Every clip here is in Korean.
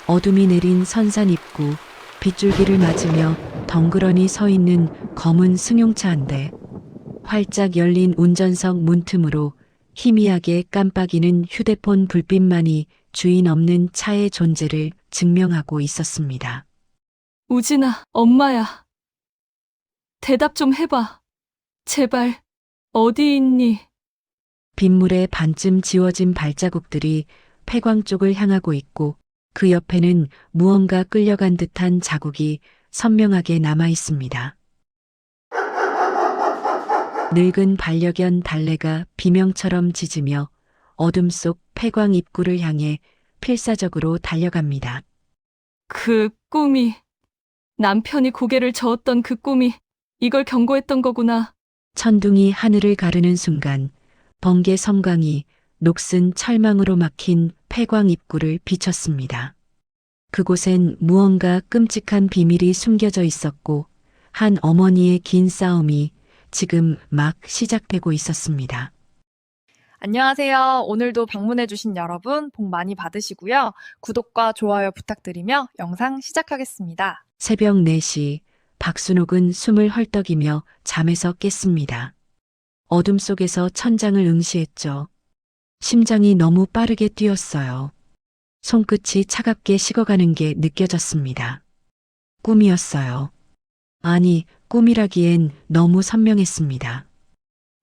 어둠이 내린 선산 입구, 빗줄기를 맞으며 덩그러니 서 있는 검은 승용차 한 대. 활짝 열린 운전석 문틈으로 희미하게 깜빡이는 휴대폰 불빛만이 주인 없는 차의 존재를 증명하고 있었습니다. 우진아, 엄마야. 대답 좀 해봐. 제발, 어디 있니? 빗물에 반쯤 지워진 발자국들이 폐광 쪽을 향하고 있고 그 옆에는 무언가 끌려간 듯한 자국이 선명하게 남아 있습니다. 늙은 반려견 달래가 비명처럼 짖으며 어둠 속 폐광 입구를 향해 필사적으로 달려갑니다. 그 꿈이, 남편이 고개를 저었던 그 꿈이 이걸 경고했던 거구나. 천둥이 하늘을 가르는 순간 번개 섬광이 녹슨 철망으로 막힌 폐광 입구를 비쳤습니다. 그곳엔 무언가 끔찍한 비밀이 숨겨져 있었고 한 어머니의 긴 싸움이 지금 막 시작되고 있었습니다. 안녕하세요. 오늘도 방문해주신 여러분 복 많이 받으시고요. 구독과 좋아요 부탁드리며 영상 시작하겠습니다. 새벽 4시 박순옥은 숨을 헐떡이며 잠에서 깼습니다. 어둠 속에서 천장을 응시했죠. 심장이 너무 빠르게 뛰었어요. 손끝이 차갑게 식어가는 게 느껴졌습니다. 꿈이었어요. 아니, 꿈이라기엔 너무 선명했습니다.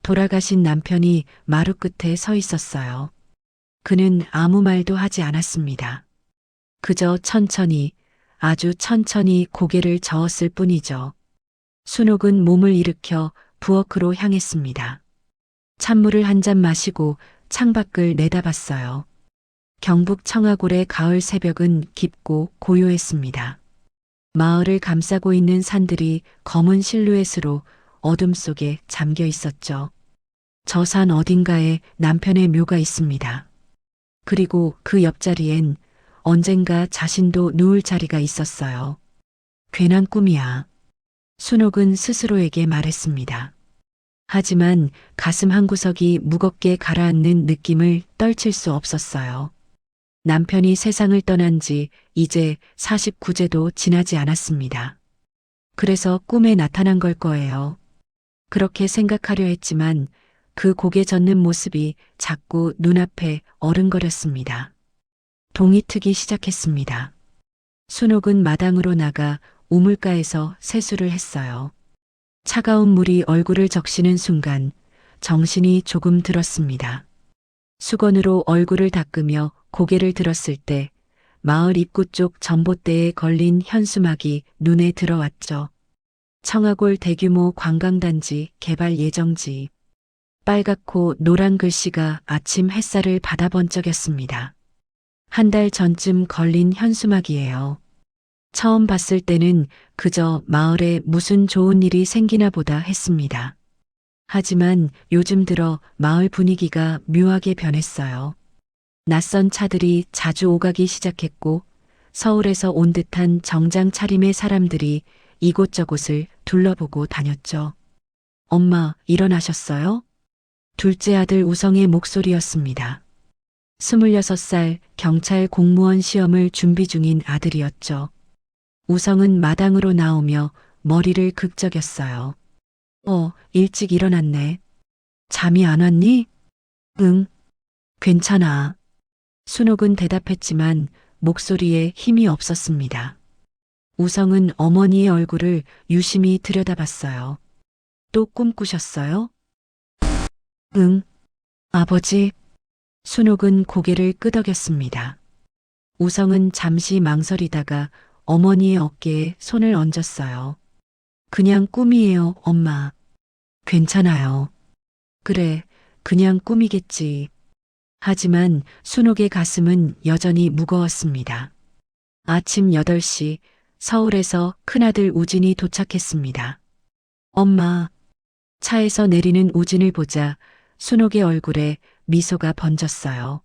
돌아가신 남편이 마루 끝에 서 있었어요. 그는 아무 말도 하지 않았습니다. 그저 천천히, 아주 천천히 고개를 저었을 뿐이죠. 순옥은 몸을 일으켜 부엌으로 향했습니다. 찬물을 한 잔 마시고 창밖을 내다봤어요. 경북 청하골의 가을 새벽은 깊고 고요했습니다. 마을을 감싸고 있는 산들이 검은 실루엣으로 어둠 속에 잠겨 있었죠. 저 산 어딘가에 남편의 묘가 있습니다. 그리고 그 옆자리엔 언젠가 자신도 누울 자리가 있었어요. 괜한 꿈이야. 순옥은 스스로에게 말했습니다. 하지만 가슴 한구석이 무겁게 가라앉는 느낌을 떨칠 수 없었어요. 남편이 세상을 떠난 지 이제 49제도 지나지 않았습니다. 그래서 꿈에 나타난 걸 거예요. 그렇게 생각하려 했지만 그 고개 젓는 모습이 자꾸 눈앞에 어른거렸습니다. 동이 트기 시작했습니다. 순옥은 마당으로 나가 우물가에서 세수를 했어요. 차가운 물이 얼굴을 적시는 순간 정신이 조금 들었습니다. 수건으로 얼굴을 닦으며 고개를 들었을 때 마을 입구 쪽 전봇대에 걸린 현수막이 눈에 들어왔죠. 청하골 대규모 관광단지 개발 예정지. 빨갛고 노란 글씨가 아침 햇살을 받아 번쩍였습니다. 한 달 전쯤 걸린 현수막이에요. 처음 봤을 때는 그저 마을에 무슨 좋은 일이 생기나 보다 했습니다. 하지만 요즘 들어 마을 분위기가 묘하게 변했어요. 낯선 차들이 자주 오가기 시작했고 서울에서 온 듯한 정장 차림의 사람들이 이곳저곳을 둘러보고 다녔죠. 엄마, 일어나셨어요? 둘째 아들 우성의 목소리였습니다. 26살 경찰 공무원 시험을 준비 중인 아들이었죠. 우성은 마당으로 나오며 머리를 극적였어요. 일찍 일어났네. 잠이 안 왔니? 응, 괜찮아. 순옥은 대답했지만 목소리에 힘이 없었습니다. 우성은 어머니의 얼굴을 유심히 들여다봤어요. 또 꿈꾸셨어요? 응, 아버지. 순옥은 고개를 끄덕였습니다. 우성은 잠시 망설이다가 어머니의 어깨에 손을 얹었어요. 그냥 꿈이에요, 엄마. 괜찮아요. 그래, 그냥 꿈이겠지. 하지만 순옥의 가슴은 여전히 무거웠습니다. 아침 8시 서울에서 큰아들 우진이 도착했습니다. 엄마, 차에서 내리는 우진을 보자 순옥의 얼굴에 미소가 번졌어요.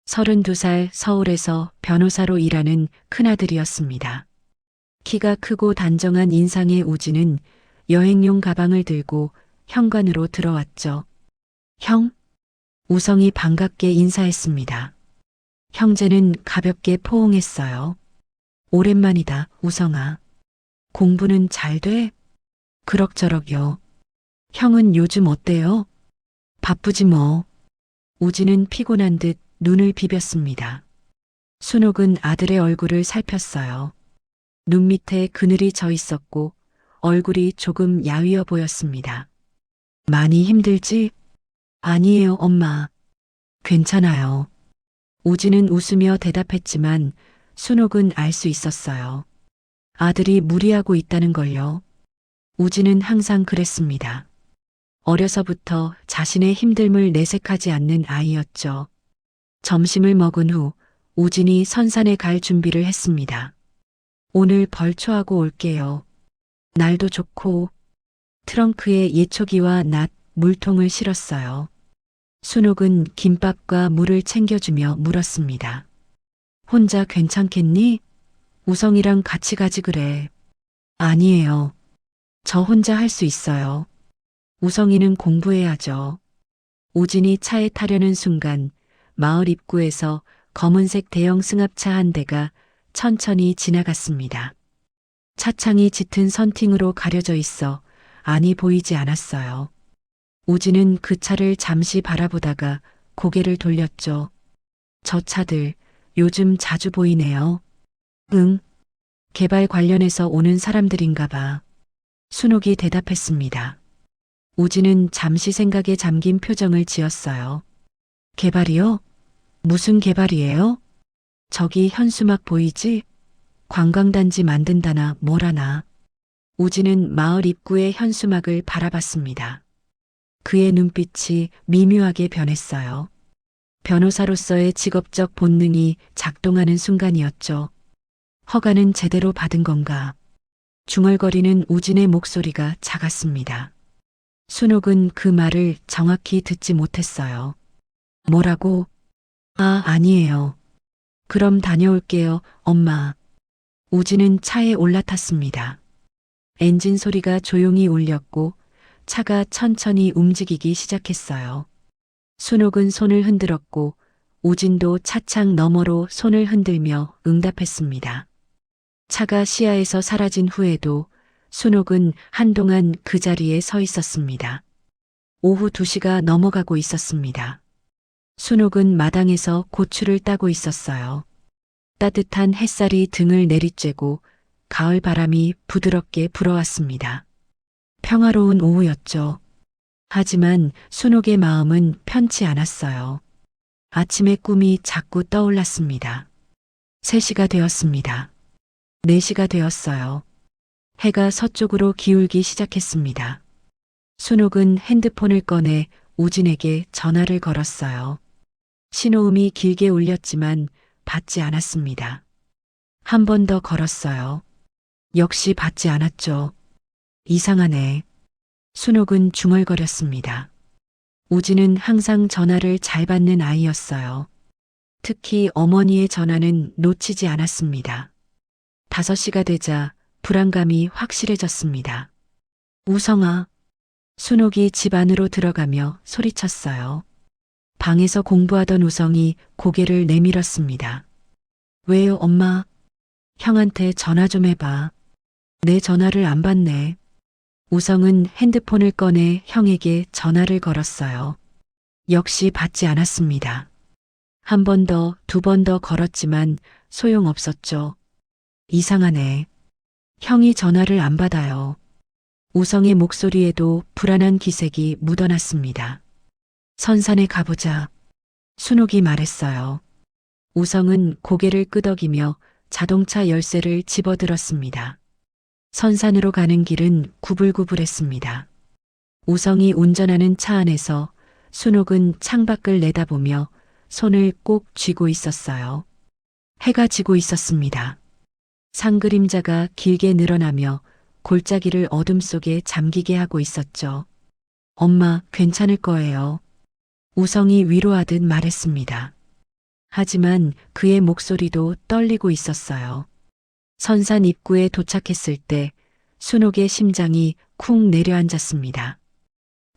32살 서울에서 변호사로 일하는 큰아들이었습니다. 키가 크고 단정한 인상의 우진은 여행용 가방을 들고 현관으로 들어왔죠. 형? 우성이 반갑게 인사했습니다. 형제는 가볍게 포옹했어요. 오랜만이다, 우성아. 공부는 잘 돼? 그럭저럭요. 형은 요즘 어때요? 바쁘지 뭐. 우진은 피곤한 듯 눈을 비볐습니다. 순옥은 아들의 얼굴을 살폈어요. 눈 밑에 그늘이 져 있었고 얼굴이 조금 야위어 보였습니다. 많이 힘들지? 아니에요, 엄마. 괜찮아요. 우진은 웃으며 대답했지만 순옥은 알 수 있었어요. 아들이 무리하고 있다는 걸요. 우진은 항상 그랬습니다. 어려서부터 자신의 힘듦을 내색하지 않는 아이였죠. 점심을 먹은 후 우진이 선산에 갈 준비를 했습니다. 오늘 벌초하고 올게요. 날도 좋고. 트렁크에 예초기와 낫, 물통을 실었어요. 순옥은 김밥과 물을 챙겨주며 물었습니다. 혼자 괜찮겠니? 우성이랑 같이 가지 그래. 아니에요. 저 혼자 할 수 있어요. 우성이는 공부해야죠. 우진이 차에 타려는 순간 마을 입구에서 검은색 대형 승합차 한 대가 천천히 지나갔습니다. 차창이 짙은 선팅으로 가려져 있어 안이 보이지 않았어요. 우진은 그 차를 잠시 바라보다가 고개를 돌렸죠. 저 차들 요즘 자주 보이네요. 응. 개발 관련해서 오는 사람들인가 봐. 순옥이 대답했습니다. 우진은 잠시 생각에 잠긴 표정을 지었어요. 개발이요? 무슨 개발이에요? 저기 현수막 보이지? 관광단지 만든다나 뭐라나. 우진은 마을 입구의 현수막을 바라봤습니다. 그의 눈빛이 미묘하게 변했어요. 변호사로서의 직업적 본능이 작동하는 순간이었죠. 허가는 제대로 받은 건가? 중얼거리는 우진의 목소리가 작았습니다. 순옥은 그 말을 정확히 듣지 못했어요. 뭐라고? 아, 아니에요. 그럼 다녀올게요, 엄마. 우진은 차에 올라탔습니다. 엔진 소리가 조용히 울렸고 차가 천천히 움직이기 시작했어요. 순옥은 손을 흔들었고 우진도 차창 너머로 손을 흔들며 응답했습니다. 차가 시야에서 사라진 후에도 순옥은 한동안 그 자리에 서 있었습니다. 오후 2시가 넘어가고 있었습니다. 순옥은 마당에서 고추를 따고 있었어요. 따뜻한 햇살이 등을 내리쬐고 가을 바람이 부드럽게 불어왔습니다. 평화로운 오후였죠. 하지만 순옥의 마음은 편치 않았어요. 아침의 꿈이 자꾸 떠올랐습니다. 3시가 되었습니다. 4시가 되었어요. 해가 서쪽으로 기울기 시작했습니다. 순옥은 핸드폰을 꺼내 우진에게 전화를 걸었어요. 신호음이 길게 울렸지만 받지 않았습니다. 한 번 더 걸었어요. 역시 받지 않았죠. 이상하네. 순옥은 중얼거렸습니다. 우진은 항상 전화를 잘 받는 아이였어요. 특히 어머니의 전화는 놓치지 않았습니다. 5시가 되자 불안감이 확실해졌습니다. 우성아. 순옥이 집 안으로 들어가며 소리쳤어요. 방에서 공부하던 우성이 고개를 내밀었습니다. 왜요, 엄마? 형한테 전화 좀 해봐. 내 전화를 안 받네. 우성은 핸드폰을 꺼내 형에게 전화를 걸었어요. 역시 받지 않았습니다. 한 번 더, 2번 더 걸었지만 소용없었죠. 이상하네. 형이 전화를 안 받아요. 우성의 목소리에도 불안한 기색이 묻어났습니다. 선산에 가보자. 순옥이 말했어요. 우성은 고개를 끄덕이며 자동차 열쇠를 집어들었습니다. 선산으로 가는 길은 구불구불했습니다. 우성이 운전하는 차 안에서 순옥은 창밖을 내다보며 손을 꼭 쥐고 있었어요. 해가 지고 있었습니다. 상그림자가 길게 늘어나며 골짜기를 어둠 속에 잠기게 하고 있었죠. 엄마, 괜찮을 거예요. 우성이 위로하듯 말했습니다. 하지만 그의 목소리도 떨리고 있었어요. 선산 입구에 도착했을 때 순옥의 심장이 쿵 내려앉았습니다.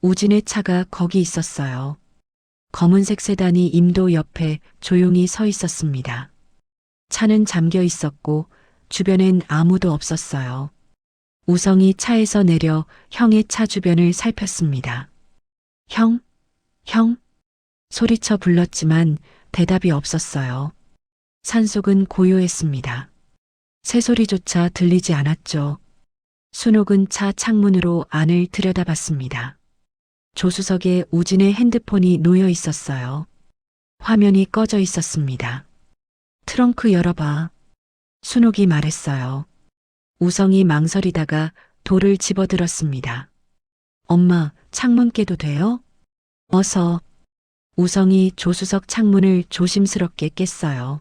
우진의 차가 거기 있었어요. 검은색 세단이 임도 옆에 조용히 서 있었습니다. 차는 잠겨 있었고 주변엔 아무도 없었어요. 우성이 차에서 내려 형의 차 주변을 살폈습니다. 형? 형? 소리쳐 불렀지만 대답이 없었어요. 산속은 고요했습니다. 새소리조차 들리지 않았죠. 순옥은 차 창문으로 안을 들여다봤습니다. 조수석에 우진의 핸드폰이 놓여 있었어요. 화면이 꺼져 있었습니다. 트렁크 열어봐. 순옥이 말했어요. 우성이 망설이다가 돌을 집어들었습니다. 엄마, 창문 깨도 돼요? 어서. 우성이 조수석 창문을 조심스럽게 깼어요.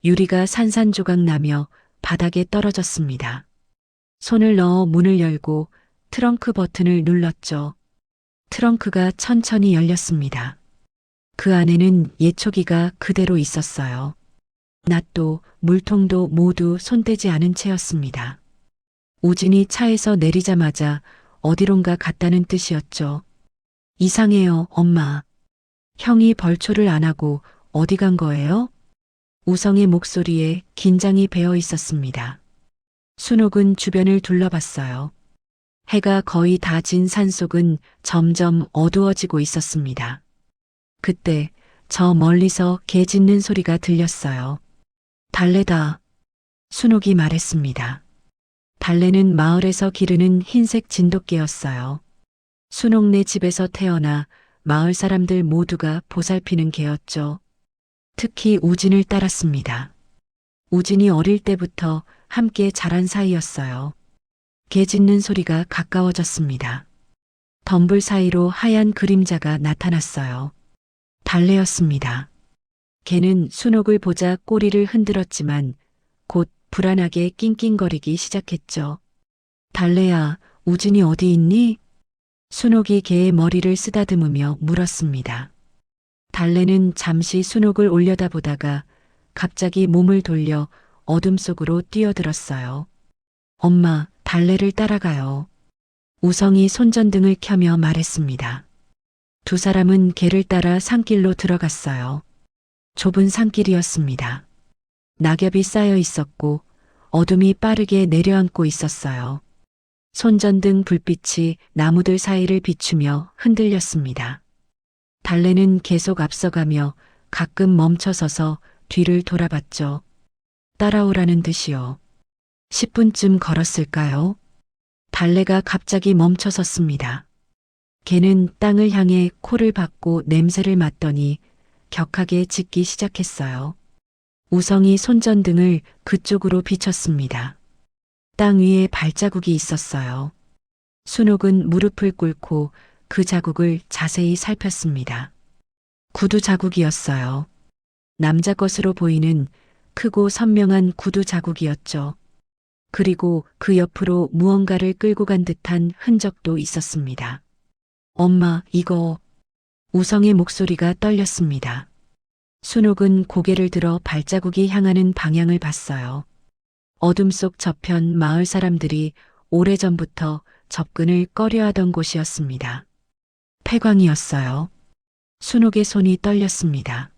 유리가 산산조각 나며 바닥에 떨어졌습니다. 손을 넣어 문을 열고 트렁크 버튼을 눌렀죠. 트렁크가 천천히 열렸습니다. 그 안에는 예초기가 그대로 있었어요. 낫도 물통도 모두 손대지 않은 채였습니다. 우진이 차에서 내리자마자 어디론가 갔다는 뜻이었죠. 이상해요, 엄마. 형이 벌초를 안 하고 어디 간 거예요? 우성의 목소리에 긴장이 배어 있었습니다. 순옥은 주변을 둘러봤어요. 해가 거의 다 진 산속은 점점 어두워지고 있었습니다. 그때 저 멀리서 개 짖는 소리가 들렸어요. 달래다. 순옥이 말했습니다. 달래는 마을에서 기르는 흰색 진돗개였어요. 순옥네 집에서 태어나 마을 사람들 모두가 보살피는 개였죠. 특히 우진을 따랐습니다. 우진이 어릴 때부터 함께 자란 사이였어요. 개 짖는 소리가 가까워졌습니다. 덤불 사이로 하얀 그림자가 나타났어요. 달래였습니다. 개는 순옥을 보자 꼬리를 흔들었지만 곧 불안하게 낑낑거리기 시작했죠. 달래야, 우진이 어디 있니? 순옥이 개의 머리를 쓰다듬으며 물었습니다. 달래는 잠시 순옥을 올려다보다가 갑자기 몸을 돌려 어둠 속으로 뛰어들었어요. 엄마, 달래를 따라가요. 우성이 손전등을 켜며 말했습니다. 두 사람은 개를 따라 산길로 들어갔어요. 좁은 산길이었습니다. 낙엽이 쌓여 있었고 어둠이 빠르게 내려앉고 있었어요. 손전등 불빛이 나무들 사이를 비추며 흔들렸습니다. 달래는 계속 앞서가며 가끔 멈춰서서 뒤를 돌아봤죠. 따라오라는 듯이요. 10분쯤 걸었을까요? 달래가 갑자기 멈춰섰습니다. 개는 땅을 향해 코를 박고 냄새를 맡더니 격하게 짖기 시작했어요. 우성이 손전등을 그쪽으로 비췄습니다. 땅 위에 발자국이 있었어요. 순옥은 무릎을 꿇고 그 자국을 자세히 살폈습니다. 구두 자국이었어요. 남자 것으로 보이는 크고 선명한 구두 자국이었죠. 그리고 그 옆으로 무언가를 끌고 간 듯한 흔적도 있었습니다. 엄마, 이거. 우성의 목소리가 떨렸습니다. 순옥은 고개를 들어 발자국이 향하는 방향을 봤어요. 어둠 속 저편 마을 사람들이 오래전부터 접근을 꺼려하던 곳이었습니다. 폐광이었어요. 순옥의 손이 떨렸습니다.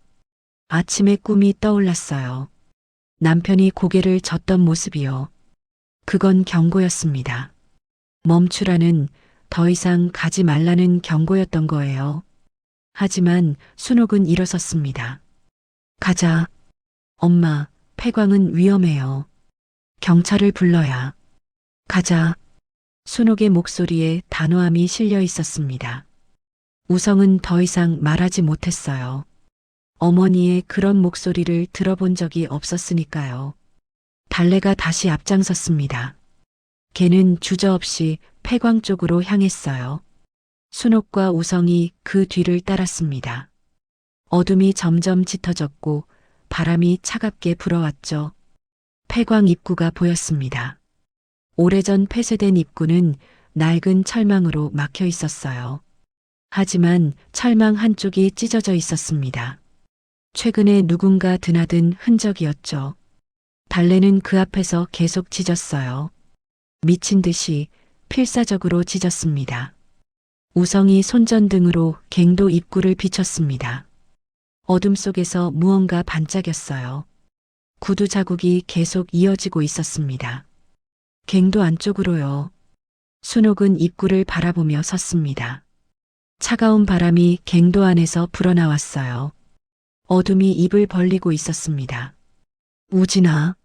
아침의 꿈이 떠올랐어요. 남편이 고개를 젓던 모습이요. 그건 경고였습니다. 멈추라는, 더 이상 가지 말라는 경고였던 거예요. 하지만 순옥은 일어섰습니다. 가자. 엄마, 폐광은 위험해요. 경찰을 불러야. 가자. 순옥의 목소리에 단호함이 실려 있었습니다. 우성은 더 이상 말하지 못했어요. 어머니의 그런 목소리를 들어본 적이 없었으니까요. 달래가 다시 앞장섰습니다. 개는 주저없이 폐광 쪽으로 향했어요. 순옥과 우성이 그 뒤를 따랐습니다. 어둠이 점점 짙어졌고 바람이 차갑게 불어왔죠. 폐광 입구가 보였습니다. 오래전 폐쇄된 입구는 낡은 철망으로 막혀 있었어요. 하지만 철망 한쪽이 찢어져 있었습니다. 최근에 누군가 드나든 흔적이었죠. 달래는 그 앞에서 계속 짖었어요. 미친 듯이 필사적으로 짖었습니다. 우성이 손전등으로 갱도 입구를 비췄습니다. 어둠 속에서 무언가 반짝였어요. 구두 자국이 계속 이어지고 있었습니다. 갱도 안쪽으로요. 순옥은 입구를 바라보며 섰습니다. 차가운 바람이 갱도 안에서 불어나왔어요. 어둠이 입을 벌리고 있었습니다. 우진아.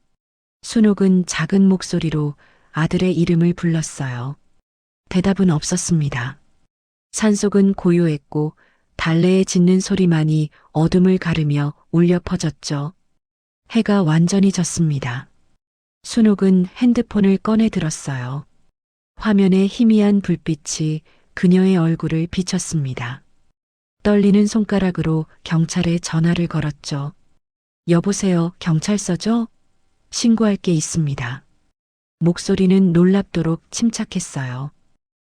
순옥은 작은 목소리로 아들의 이름을 불렀어요. 대답은 없었습니다. 산속은 고요했고 달래의 짖는 소리만이 어둠을 가르며 울려 퍼졌죠. 해가 완전히 졌습니다. 순옥은 핸드폰을 꺼내 들었어요. 화면에 희미한 불빛이 그녀의 얼굴을 비쳤습니다. 떨리는 손가락으로 경찰에 전화를 걸었죠. 여보세요, 경찰서죠? 신고할 게 있습니다. 목소리는 놀랍도록 침착했어요.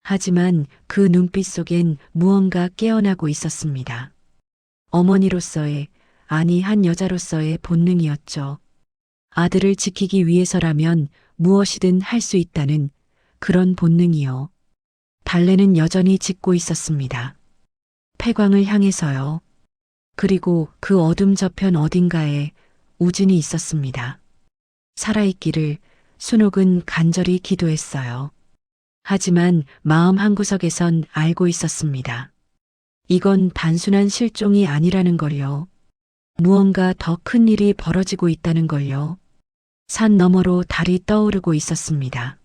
하지만 그 눈빛 속엔 무언가 깨어나고 있었습니다. 어머니로서의, 아니 한 여자로서의 본능이었죠. 아들을 지키기 위해서라면 무엇이든 할 수 있다는 그런 본능이요. 달래는 여전히 짖고 있었습니다. 폐광을 향해서요. 그리고 그 어둠 저편 어딘가에 우진이 있었습니다. 살아있기를 순옥은 간절히 기도했어요. 하지만 마음 한구석에선 알고 있었습니다. 이건 단순한 실종이 아니라는 걸요. 무언가 더 큰 일이 벌어지고 있다는 걸요. 산 너머로 달이 떠오르고 있었습니다.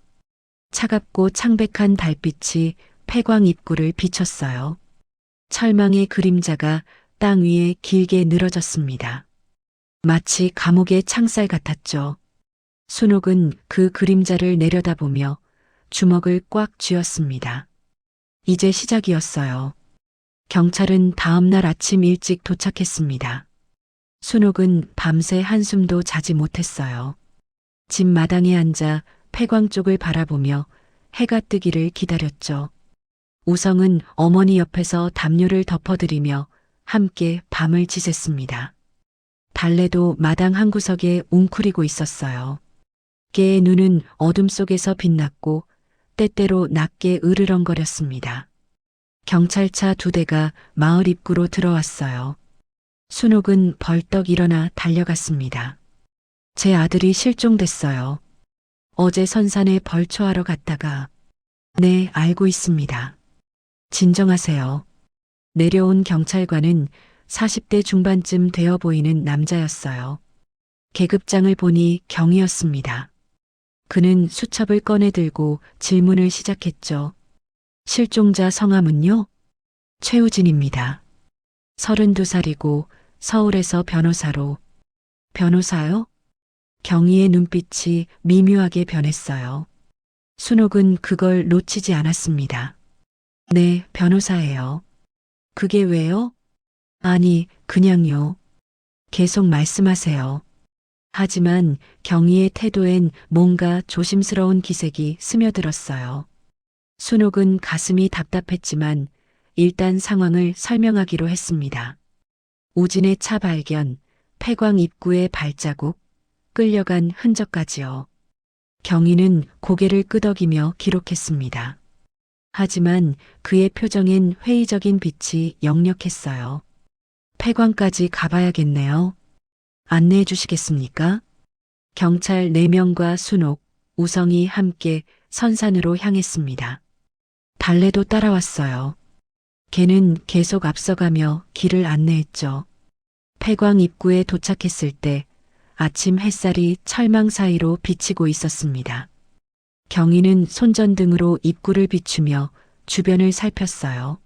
차갑고 창백한 달빛이 폐광 입구를 비췄어요. 철망의 그림자가 땅 위에 길게 늘어졌습니다. 마치 감옥의 창살 같았죠. 순옥은 그 그림자를 내려다보며 주먹을 꽉 쥐었습니다. 이제 시작이었어요. 경찰은 다음 날 아침 일찍 도착했습니다. 순옥은 밤새 한숨도 자지 못했어요. 집 마당에 앉아 폐광 쪽을 바라보며 해가 뜨기를 기다렸죠. 우성은 어머니 옆에서 담요를 덮어드리며 함께 밤을 지샜습니다. 달래도 마당 한구석에 웅크리고 있었어요. 개의 눈은 어둠 속에서 빛났고 때때로 낮게 으르렁거렸습니다. 경찰차 2대가 마을 입구로 들어왔어요. 순옥은 벌떡 일어나 달려갔습니다. 제 아들이 실종됐어요. 어제 선산에 벌초하러 갔다가. 네, 알고 있습니다. 진정하세요. 내려온 경찰관은 40대 중반쯤 되어 보이는 남자였어요. 계급장을 보니 경이었습니다. 그는 수첩을 꺼내 들고 질문을 시작했죠. 실종자 성함은요? 최우진입니다. 32살이고 서울에서 변호사로. 변호사요? 경희의 눈빛이 미묘하게 변했어요. 순옥은 그걸 놓치지 않았습니다. 네, 변호사예요. 그게 왜요? 아니, 그냥요. 계속 말씀하세요. 하지만 경희의 태도엔 뭔가 조심스러운 기색이 스며들었어요. 순옥은 가슴이 답답했지만 일단 상황을 설명하기로 했습니다. 우진의 차 발견, 폐광 입구의 발자국, 끌려간 흔적까지요. 경희는 고개를 끄덕이며 기록했습니다. 하지만 그의 표정엔 회의적인 빛이 역력했어요. 폐광까지 가봐야겠네요. 안내해 주시겠습니까? 경찰 4명과 순옥, 우성이 함께 선산으로 향했습니다. 달래도 따라왔어요. 걔는 계속 앞서가며 길을 안내했죠. 폐광 입구에 도착했을 때 아침 햇살이 철망 사이로 비치고 있었습니다. 경희는 손전등으로 입구를 비추며 주변을 살폈어요.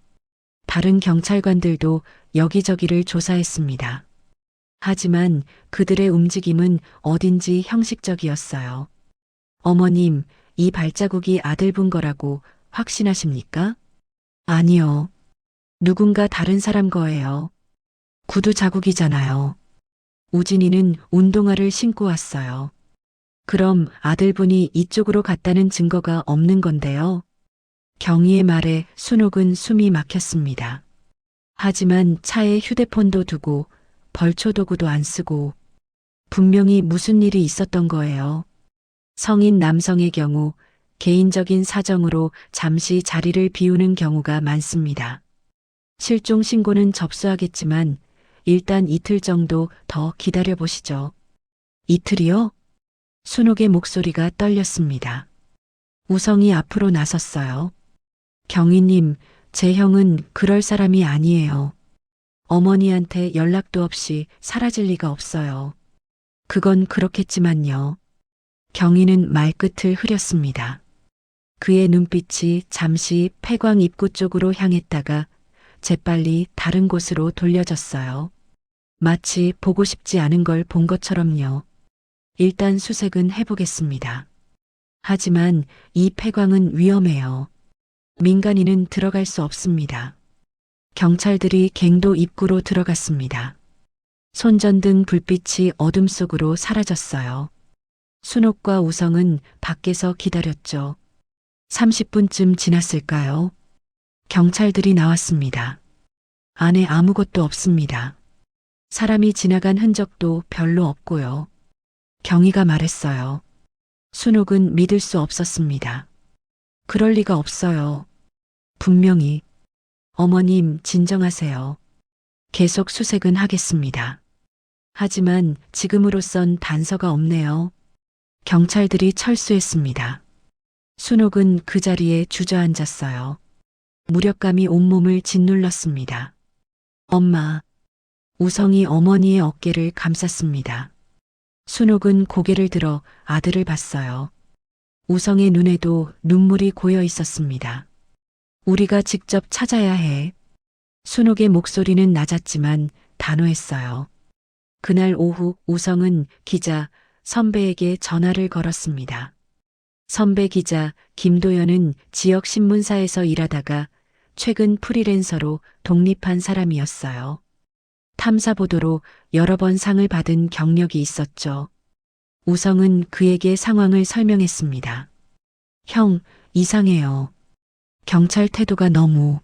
다른 경찰관들도 여기저기를 조사했습니다. 하지만 그들의 움직임은 어딘지 형식적이었어요. 어머님, 이 발자국이 아들 분 거라고 확신하십니까? 아니요. 누군가 다른 사람 거예요. 구두 자국이잖아요. 우진이는 운동화를 신고 왔어요. 그럼 아들분이 이쪽으로 갔다는 증거가 없는 건데요. 경희의 말에 순옥은 숨이 막혔습니다. 하지만 차에 휴대폰도 두고 벌초 도구도 안 쓰고 분명히 무슨 일이 있었던 거예요. 성인 남성의 경우 개인적인 사정으로 잠시 자리를 비우는 경우가 많습니다. 실종 신고는 접수하겠지만 일단 이틀 정도 더 기다려 보시죠. 이틀이요? 순옥의 목소리가 떨렸습니다. 우성이 앞으로 나섰어요. 경희님, 제 형은 그럴 사람이 아니에요. 어머니한테 연락도 없이 사라질 리가 없어요. 그건 그렇겠지만요. 경희는 말끝을 흐렸습니다. 그의 눈빛이 잠시 폐광 입구 쪽으로 향했다가 재빨리 다른 곳으로 돌려졌어요. 마치 보고 싶지 않은 걸 본 것처럼요. 일단 수색은 해보겠습니다. 하지만 이 폐광은 위험해요. 민간인은 들어갈 수 없습니다. 경찰들이 갱도 입구로 들어갔습니다. 손전등 불빛이 어둠 속으로 사라졌어요. 순옥과 우성은 밖에서 기다렸죠. 30분쯤 지났을까요? 경찰들이 나왔습니다. 안에 아무것도 없습니다. 사람이 지나간 흔적도 별로 없고요. 경희가 말했어요. 순옥은 믿을 수 없었습니다. 그럴 리가 없어요. 분명히. 어머님, 진정하세요. 계속 수색은 하겠습니다. 하지만 지금으로선 단서가 없네요. 경찰들이 철수했습니다. 순옥은 그 자리에 주저앉았어요. 무력감이 온몸을 짓눌렀습니다. 엄마. 우성이 어머니의 어깨를 감쌌습니다. 순옥은 고개를 들어 아들을 봤어요. 우성의 눈에도 눈물이 고여 있었습니다. 우리가 직접 찾아야 해. 순옥의 목소리는 낮았지만 단호했어요. 그날 오후 우성은 기자 선배에게 전화를 걸었습니다. 선배 기자 김도연은 지역 신문사에서 일하다가 최근 프리랜서로 독립한 사람이었어요. 탐사보도로 여러 번 상을 받은 경력이 있었죠. 우성은 그에게 상황을 설명했습니다. 형, 이상해요. 경찰 태도가 너무...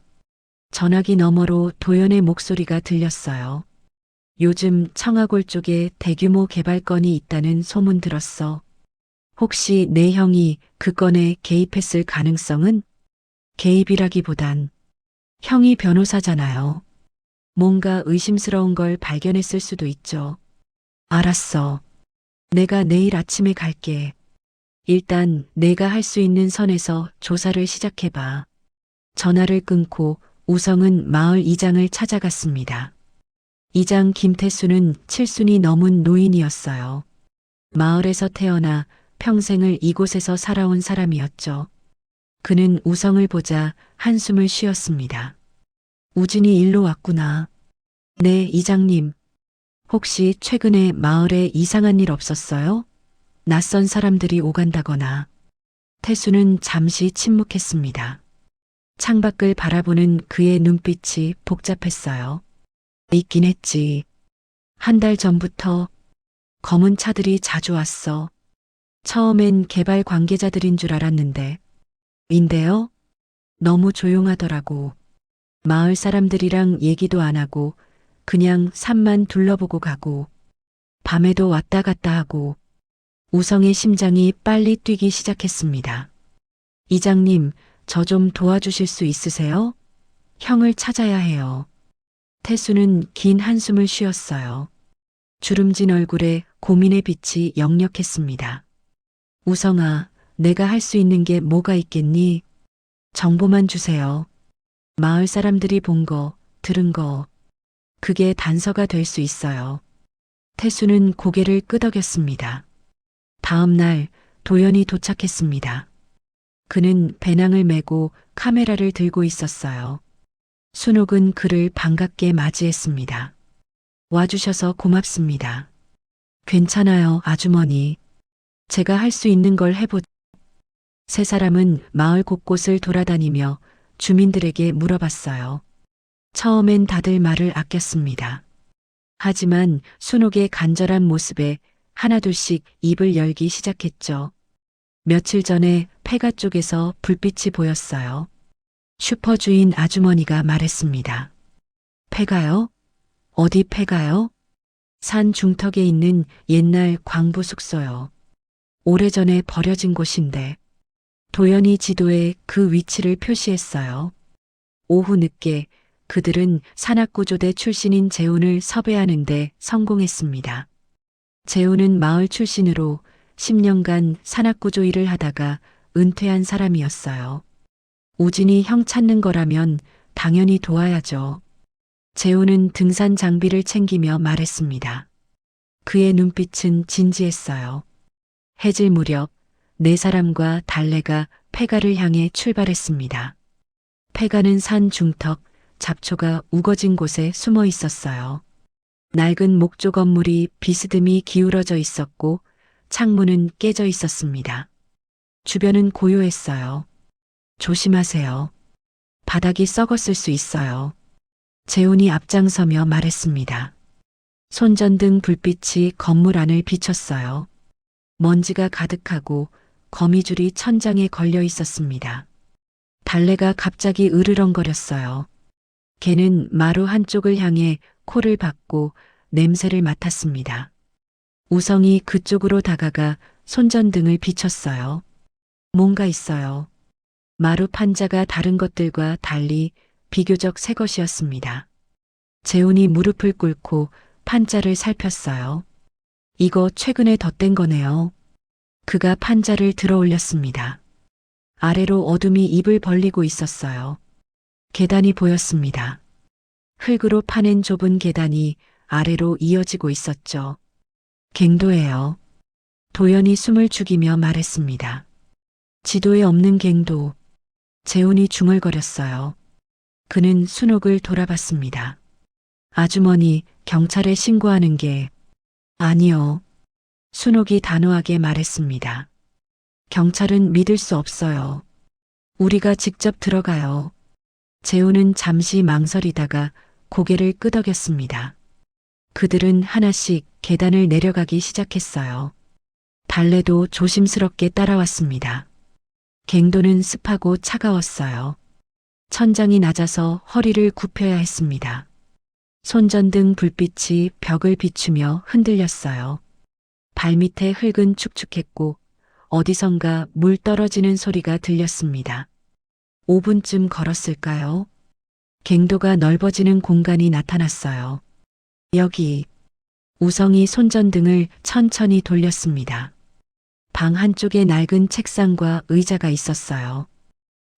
전화기 너머로 도연의 목소리가 들렸어요. 요즘 청하골 쪽에 대규모 개발 건이 있다는 소문 들었어. 혹시 내 형이 그 건에 개입했을 가능성은? 개입이라기보단 형이 변호사잖아요. 뭔가 의심스러운 걸 발견했을 수도 있죠. 알았어. 내가 내일 아침에 갈게. 일단 내가 할 수 있는 선에서 조사를 시작해봐. 전화를 끊고 우성은 마을 이장을 찾아갔습니다. 이장 김태수는 7순이 넘은 노인이었어요. 마을에서 태어나 평생을 이곳에서 살아온 사람이었죠. 그는 우성을 보자 한숨을 쉬었습니다. 우진이 일로 왔구나. 네, 이장님. 혹시 최근에 마을에 이상한 일 없었어요? 낯선 사람들이 오간다거나. 태수는 잠시 침묵했습니다. 창밖을 바라보는 그의 눈빛이 복잡했어요. 있긴 했지. 한 달 전부터 검은 차들이 자주 왔어. 처음엔 개발 관계자들인 줄 알았는데. 인데요? 너무 조용하더라고. 마을 사람들이랑 얘기도 안 하고 그냥 산만 둘러보고 가고 밤에도 왔다 갔다 하고 우성의 심장이 빨리 뛰기 시작했습니다. 이장님, 저 좀 도와주실 수 있으세요? 형을 찾아야 해요. 태수는 긴 한숨을 쉬었어요. 주름진 얼굴에 고민의 빛이 역력했습니다. 우성아, 내가 할 수 있는 게 뭐가 있겠니? 정보만 주세요. 마을 사람들이 본 거, 들은 거, 그게 단서가 될 수 있어요. 태수는 고개를 끄덕였습니다. 다음 날 도연이 도착했습니다. 그는 배낭을 메고 카메라를 들고 있었어요. 순옥은 그를 반갑게 맞이했습니다. 와주셔서 고맙습니다. 괜찮아요, 아주머니. 제가 할 수 있는 걸 해보죠. 세 사람은 마을 곳곳을 돌아다니며 주민들에게 물어봤어요. 처음엔 다들 말을 아꼈습니다. 하지만 순옥의 간절한 모습에 하나둘씩 입을 열기 시작했죠. 며칠 전에 폐가 쪽에서 불빛이 보였어요. 슈퍼 주인 아주머니가 말했습니다. 폐가요? 어디 폐가요? 산 중턱에 있는 옛날 광부 숙소요. 오래전에 버려진 곳인데 도연이 지도에 그 위치를 표시했어요. 오후 늦게 그들은 산악구조대 출신인 재훈을 섭외하는데 성공했습니다. 재우는 마을 출신으로 10년간 산악구조 일을 하다가 은퇴한 사람이었어요. 우진이 형 찾는 거라면 당연히 도와야죠. 재우는 등산 장비를 챙기며 말했습니다. 그의 눈빛은 진지했어요. 해질 무렵 네 사람과 달래가 폐가를 향해 출발했습니다. 폐가는 산 중턱, 잡초가 우거진 곳에 숨어 있었어요. 낡은 목조 건물이 비스듬히 기울어져 있었고 창문은 깨져 있었습니다. 주변은 고요했어요. 조심하세요. 바닥이 썩었을 수 있어요. 재훈이 앞장서며 말했습니다. 손전등 불빛이 건물 안을 비췄어요. 먼지가 가득하고 거미줄이 천장에 걸려 있었습니다. 달래가 갑자기 으르렁거렸어요. 개는 마루 한쪽을 향해 코를 박고 냄새를 맡았습니다. 우성이 그쪽으로 다가가 손전등을 비췄어요. 뭔가 있어요. 마루 판자가 다른 것들과 달리 비교적 새 것이었습니다. 재훈이 무릎을 꿇고 판자를 살폈어요. 이거 최근에 덧댄 거네요. 그가 판자를 들어 올렸습니다. 아래로 어둠이 입을 벌리고 있었어요. 계단이 보였습니다. 흙으로 파낸 좁은 계단이 아래로 이어지고 있었죠. 갱도예요. 도연이 숨을 죽이며 말했습니다. 지도에 없는 갱도. 재훈이 중얼거렸어요. 그는 순옥을 돌아봤습니다. 아주머니, 경찰에 신고하는 게 아니요. 순옥이 단호하게 말했습니다. 경찰은 믿을 수 없어요. 우리가 직접 들어가요. 재훈은 잠시 망설이다가 고개를 끄덕였습니다. 그들은 하나씩 계단을 내려가기 시작했어요. 달래도 조심스럽게 따라왔습니다. 갱도는 습하고 차가웠어요. 천장이 낮아서 허리를 굽혀야 했습니다. 손전등 불빛이 벽을 비추며 흔들렸어요. 발밑에 흙은 축축했고 어디선가 물 떨어지는 소리가 들렸습니다. 5분쯤 걸었을까요? 갱도가 넓어지는 공간이 나타났어요. 여기. 우성이 손전등을 천천히 돌렸습니다. 방 한쪽에 낡은 책상과 의자가 있었어요.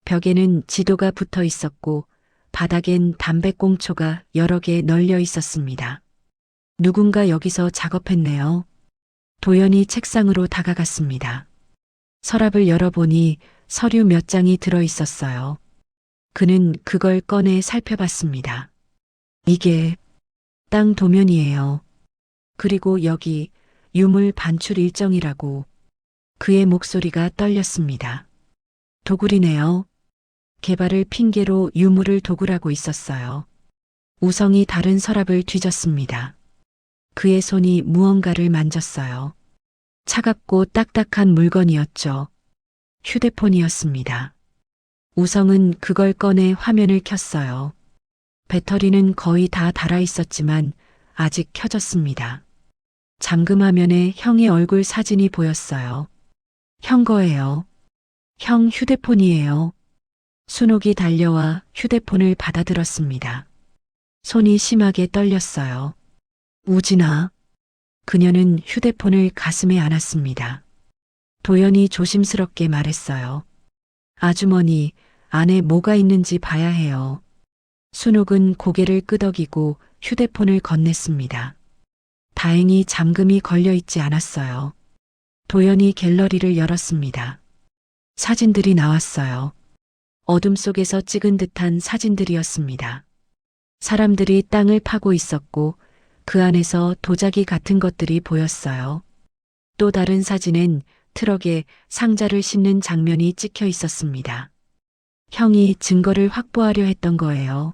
벽에는 지도가 붙어 있었고 바닥엔 담배꽁초가 여러 개 널려 있었습니다. 누군가 여기서 작업했네요. 도연이 책상으로 다가갔습니다. 서랍을 열어보니 서류 몇 장이 들어 있었어요. 그는 그걸 꺼내 살펴봤습니다. 이게 땅 도면이에요. 그리고 여기 유물 반출 일정이라고. 그의 목소리가 떨렸습니다. 도굴이네요. 개발을 핑계로 유물을 도굴하고 있었어요. 우성이 다른 서랍을 뒤졌습니다. 그의 손이 무언가를 만졌어요. 차갑고 딱딱한 물건이었죠. 휴대폰이었습니다. 우성은 그걸 꺼내 화면을 켰어요. 배터리는 거의 다 닳아 있었지만 아직 켜졌습니다. 잠금 화면에 형의 얼굴 사진이 보였어요. 형 거예요. 형 휴대폰이에요. 순옥이 달려와 휴대폰을 받아들었습니다. 손이 심하게 떨렸어요. 우진아. 그녀는 휴대폰을 가슴에 안았습니다. 도연이 조심스럽게 말했어요. 아주머니, 안에 뭐가 있는지 봐야 해요. 순옥은 고개를 끄덕이고 휴대폰을 건넸습니다. 다행히 잠금이 걸려 있지 않았어요. 도연이 갤러리를 열었습니다. 사진들이 나왔어요. 어둠 속에서 찍은 듯한 사진들이었습니다. 사람들이 땅을 파고 있었고 그 안에서 도자기 같은 것들이 보였어요. 또 다른 사진엔 트럭에 상자를 싣는 장면이 찍혀 있었습니다. 형이 증거를 확보하려 했던 거예요.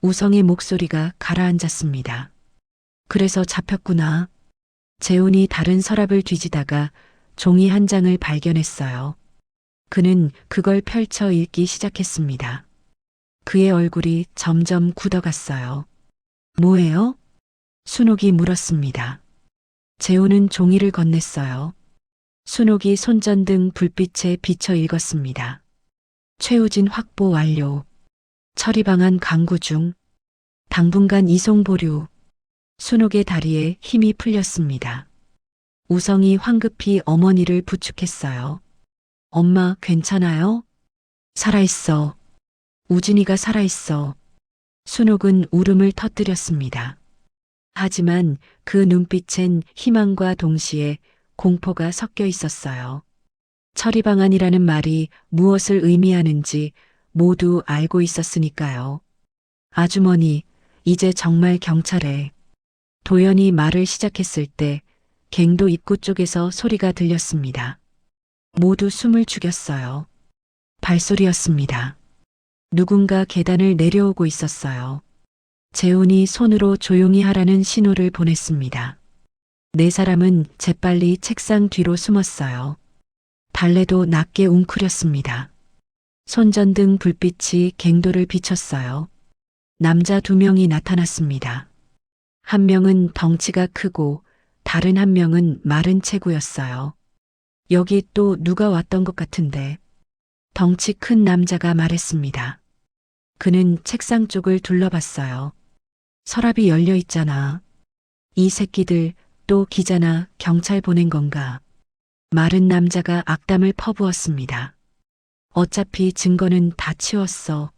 우성의 목소리가 가라앉았습니다. 그래서 잡혔구나. 재훈이 다른 서랍을 뒤지다가 종이 한 장을 발견했어요. 그는 그걸 펼쳐 읽기 시작했습니다. 그의 얼굴이 점점 굳어갔어요. 뭐예요? 순옥이 물었습니다. 재훈은 종이를 건넸어요. 순옥이 손전등 불빛에 비쳐 읽었습니다. 최우진 확보 완료. 처리 방안 강구 중. 당분간 이송 보류. 순옥의 다리에 힘이 풀렸습니다. 우성이 황급히 어머니를 부축했어요. 엄마, 괜찮아요? 살아있어. 우진이가 살아있어. 순옥은 울음을 터뜨렸습니다. 하지만 그 눈빛엔 희망과 동시에 공포가 섞여 있었어요. 처리방안이라는 말이 무엇을 의미하는지 모두 알고 있었으니까요. 아주머니, 이제 정말 경찰에. 도연이 말을 시작했을 때 갱도 입구 쪽에서 소리가 들렸습니다. 모두 숨을 죽였어요. 발소리였습니다. 누군가 계단을 내려오고 있었어요. 재훈이 손으로 조용히 하라는 신호를 보냈습니다. 네 사람은 재빨리 책상 뒤로 숨었어요. 달래도 낮게 웅크렸습니다. 손전등 불빛이 갱도를 비췄어요. 남자 2명이 나타났습니다. 한 명은 덩치가 크고 다른 한 명은 마른 체구였어요. 여기 또 누가 왔던 것 같은데. 덩치 큰 남자가 말했습니다. 그는 책상 쪽을 둘러봤어요. 서랍이 열려 있잖아. 이 새끼들 또 기자나 경찰 보낸 건가? 마른 남자가 악담을 퍼부었습니다. 어차피 증거는 다 치웠어.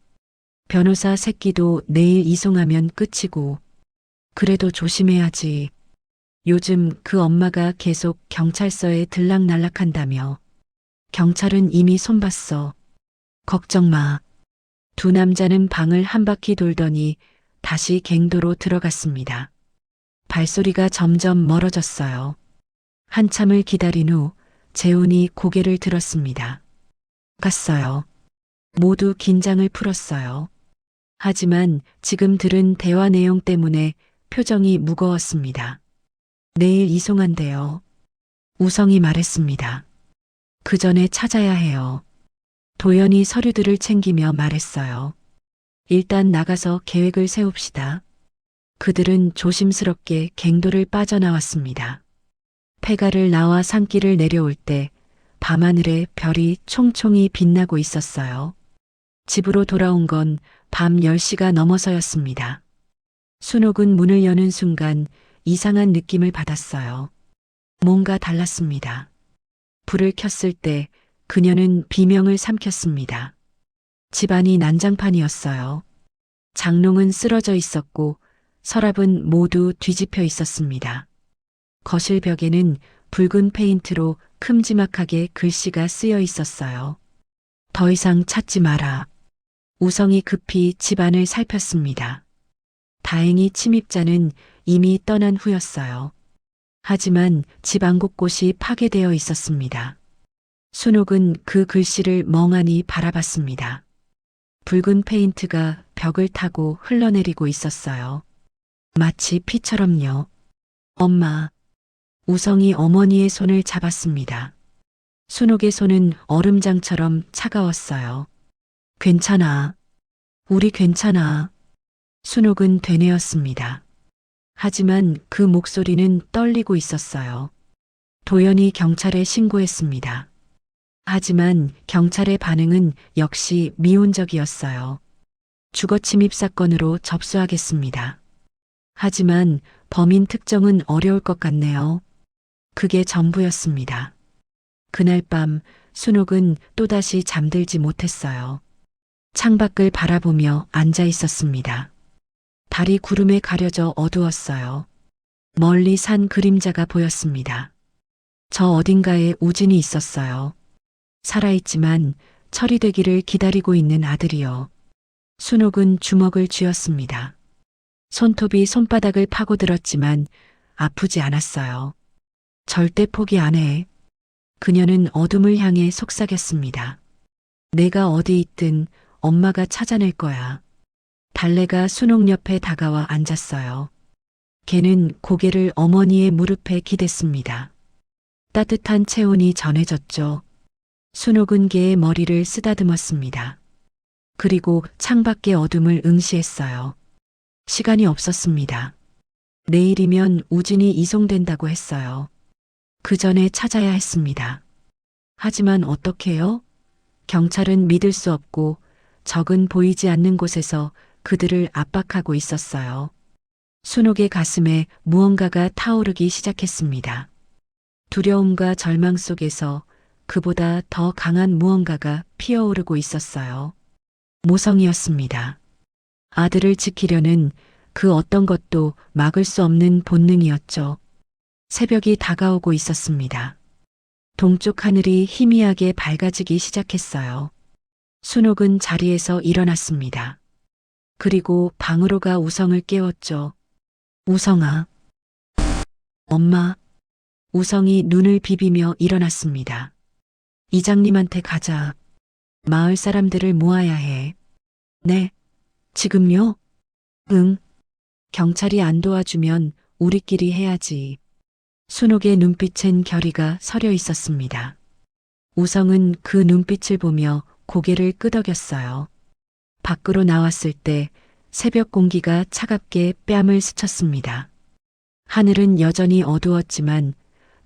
변호사 새끼도 내일 이송하면 끝이고. 그래도 조심해야지. 요즘 그 엄마가 계속 경찰서에 들락날락한다며. 경찰은 이미 손봤어. 걱정 마. 두 남자는 방을 한 바퀴 돌더니 다시 갱도로 들어갔습니다. 발소리가 점점 멀어졌어요. 한참을 기다린 후 재훈이 고개를 들었습니다. 갔어요. 모두 긴장을 풀었어요. 하지만 지금 들은 대화 내용 때문에 표정이 무거웠습니다. 내일 이송한대요. 우성이 말했습니다. 그 전에 찾아야 해요. 도연이 서류들을 챙기며 말했어요. 일단 나가서 계획을 세웁시다. 그들은 조심스럽게 갱도를 빠져나왔습니다. 폐가를 나와 산길을 내려올 때 밤하늘에 별이 총총히 빛나고 있었어요. 집으로 돌아온 건 밤 10시가 넘어서였습니다. 순옥은 문을 여는 순간 이상한 느낌을 받았어요. 뭔가 달랐습니다. 불을 켰을 때 그녀는 비명을 삼켰습니다. 집안이 난장판이었어요. 장롱은 쓰러져 있었고 서랍은 모두 뒤집혀 있었습니다. 거실 벽에는 붉은 페인트로 큼지막하게 글씨가 쓰여 있었어요. 더 이상 찾지 마라. 우성이 급히 집안을 살폈습니다. 다행히 침입자는 이미 떠난 후였어요. 하지만 집 안 곳곳이 파괴되어 있었습니다. 순옥은 그 글씨를 멍하니 바라봤습니다. 붉은 페인트가 벽을 타고 흘러내리고 있었어요. 마치 피처럼요. 엄마. 우성이 어머니의 손을 잡았습니다. 순옥의 손은 얼음장처럼 차가웠어요. 괜찮아. 우리 괜찮아. 순옥은 되뇌었습니다. 하지만 그 목소리는 떨리고 있었어요. 도연이 경찰에 신고했습니다. 하지만 경찰의 반응은 역시 미온적이었어요. 주거침입 사건으로 접수하겠습니다. 하지만 범인 특정은 어려울 것 같네요. 그게 전부였습니다. 그날 밤 순옥은 또다시 잠들지 못했어요. 창밖을 바라보며 앉아 있었습니다. 달이 구름에 가려져 어두웠어요. 멀리 산 그림자가 보였습니다. 저 어딘가에 우진이 있었어요. 살아있지만 처리되기를 기다리고 있는 아들이요. 순옥은 주먹을 쥐었습니다. 손톱이 손바닥을 파고들었지만 아프지 않았어요. 절대 포기 안 해. 그녀는 어둠을 향해 속삭였습니다. 내가 어디 있든 엄마가 찾아낼 거야. 달래가 순옥 옆에 다가와 앉았어요. 걔는 고개를 어머니의 무릎에 기댔습니다. 따뜻한 체온이 전해졌죠. 순옥은 걔의 머리를 쓰다듬었습니다. 그리고 창밖의 어둠을 응시했어요. 시간이 없었습니다. 내일이면 우진이 이송된다고 했어요. 그 전에 찾아야 했습니다. 하지만 어떻게요? 경찰은 믿을 수 없고 적은 보이지 않는 곳에서 그들을 압박하고 있었어요. 순옥의 가슴에 무언가가 타오르기 시작했습니다. 두려움과 절망 속에서 그보다 더 강한 무언가가 피어오르고 있었어요. 모성이었습니다. 아들을 지키려는 그 어떤 것도 막을 수 없는 본능이었죠. 새벽이 다가오고 있었습니다. 동쪽 하늘이 희미하게 밝아지기 시작했어요. 순옥은 자리에서 일어났습니다. 그리고 방으로 가 우성을 깨웠죠. 우성아. 엄마. 우성이 눈을 비비며 일어났습니다. 이장님한테 가자. 마을 사람들을 모아야 해. 네. 지금요? 응. 경찰이 안 도와주면 우리끼리 해야지. 순옥의 눈빛엔 결의가 서려 있었습니다. 우성은 그 눈빛을 보며 고개를 끄덕였어요. 밖으로 나왔을 때 새벽 공기가 차갑게 뺨을 스쳤습니다. 하늘은 여전히 어두웠지만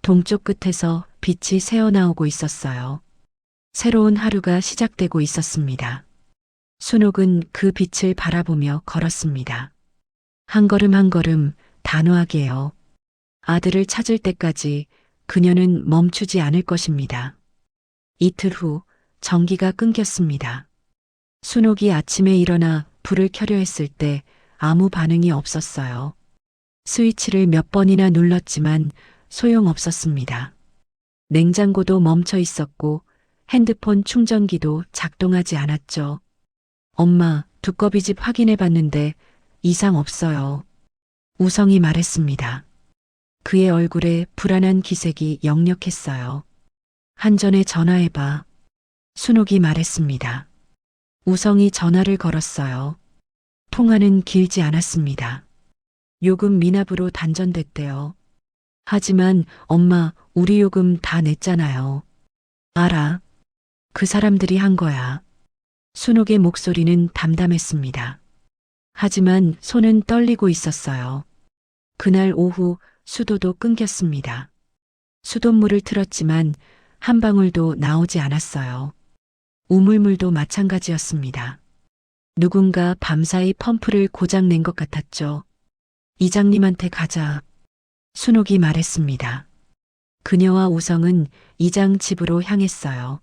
동쪽 끝에서 빛이 새어나오고 있었어요. 새로운 하루가 시작되고 있었습니다. 순옥은 그 빛을 바라보며 걸었습니다. 한 걸음 한 걸음 단호하게요. 아들을 찾을 때까지 그녀는 멈추지 않을 것입니다. 이틀 후 전기가 끊겼습니다. 순옥이 아침에 일어나 불을 켜려 했을 때 아무 반응이 없었어요. 스위치를 몇 번이나 눌렀지만 소용없었습니다. 냉장고도 멈춰 있었고 핸드폰 충전기도 작동하지 않았죠. 엄마, 두꺼비집 확인해 봤는데 이상 없어요. 우성이 말했습니다. 그의 얼굴에 불안한 기색이 역력했어요. 한전에 전화해봐. 순옥이 말했습니다. 우성이 전화를 걸었어요. 통화는 길지 않았습니다. 요금 미납으로 단전됐대요. 하지만 엄마, 우리 요금 다 냈잖아요. 알아. 그 사람들이 한 거야. 순옥의 목소리는 담담했습니다. 하지만 손은 떨리고 있었어요. 그날 오후 수도도 끊겼습니다. 수돗물을 틀었지만 한 방울도 나오지 않았어요. 우물물도 마찬가지였습니다. 누군가 밤사이 펌프를 고장낸 것 같았죠. 이장님한테 가자. 순옥이 말했습니다. 그녀와 우성은 이장 집으로 향했어요.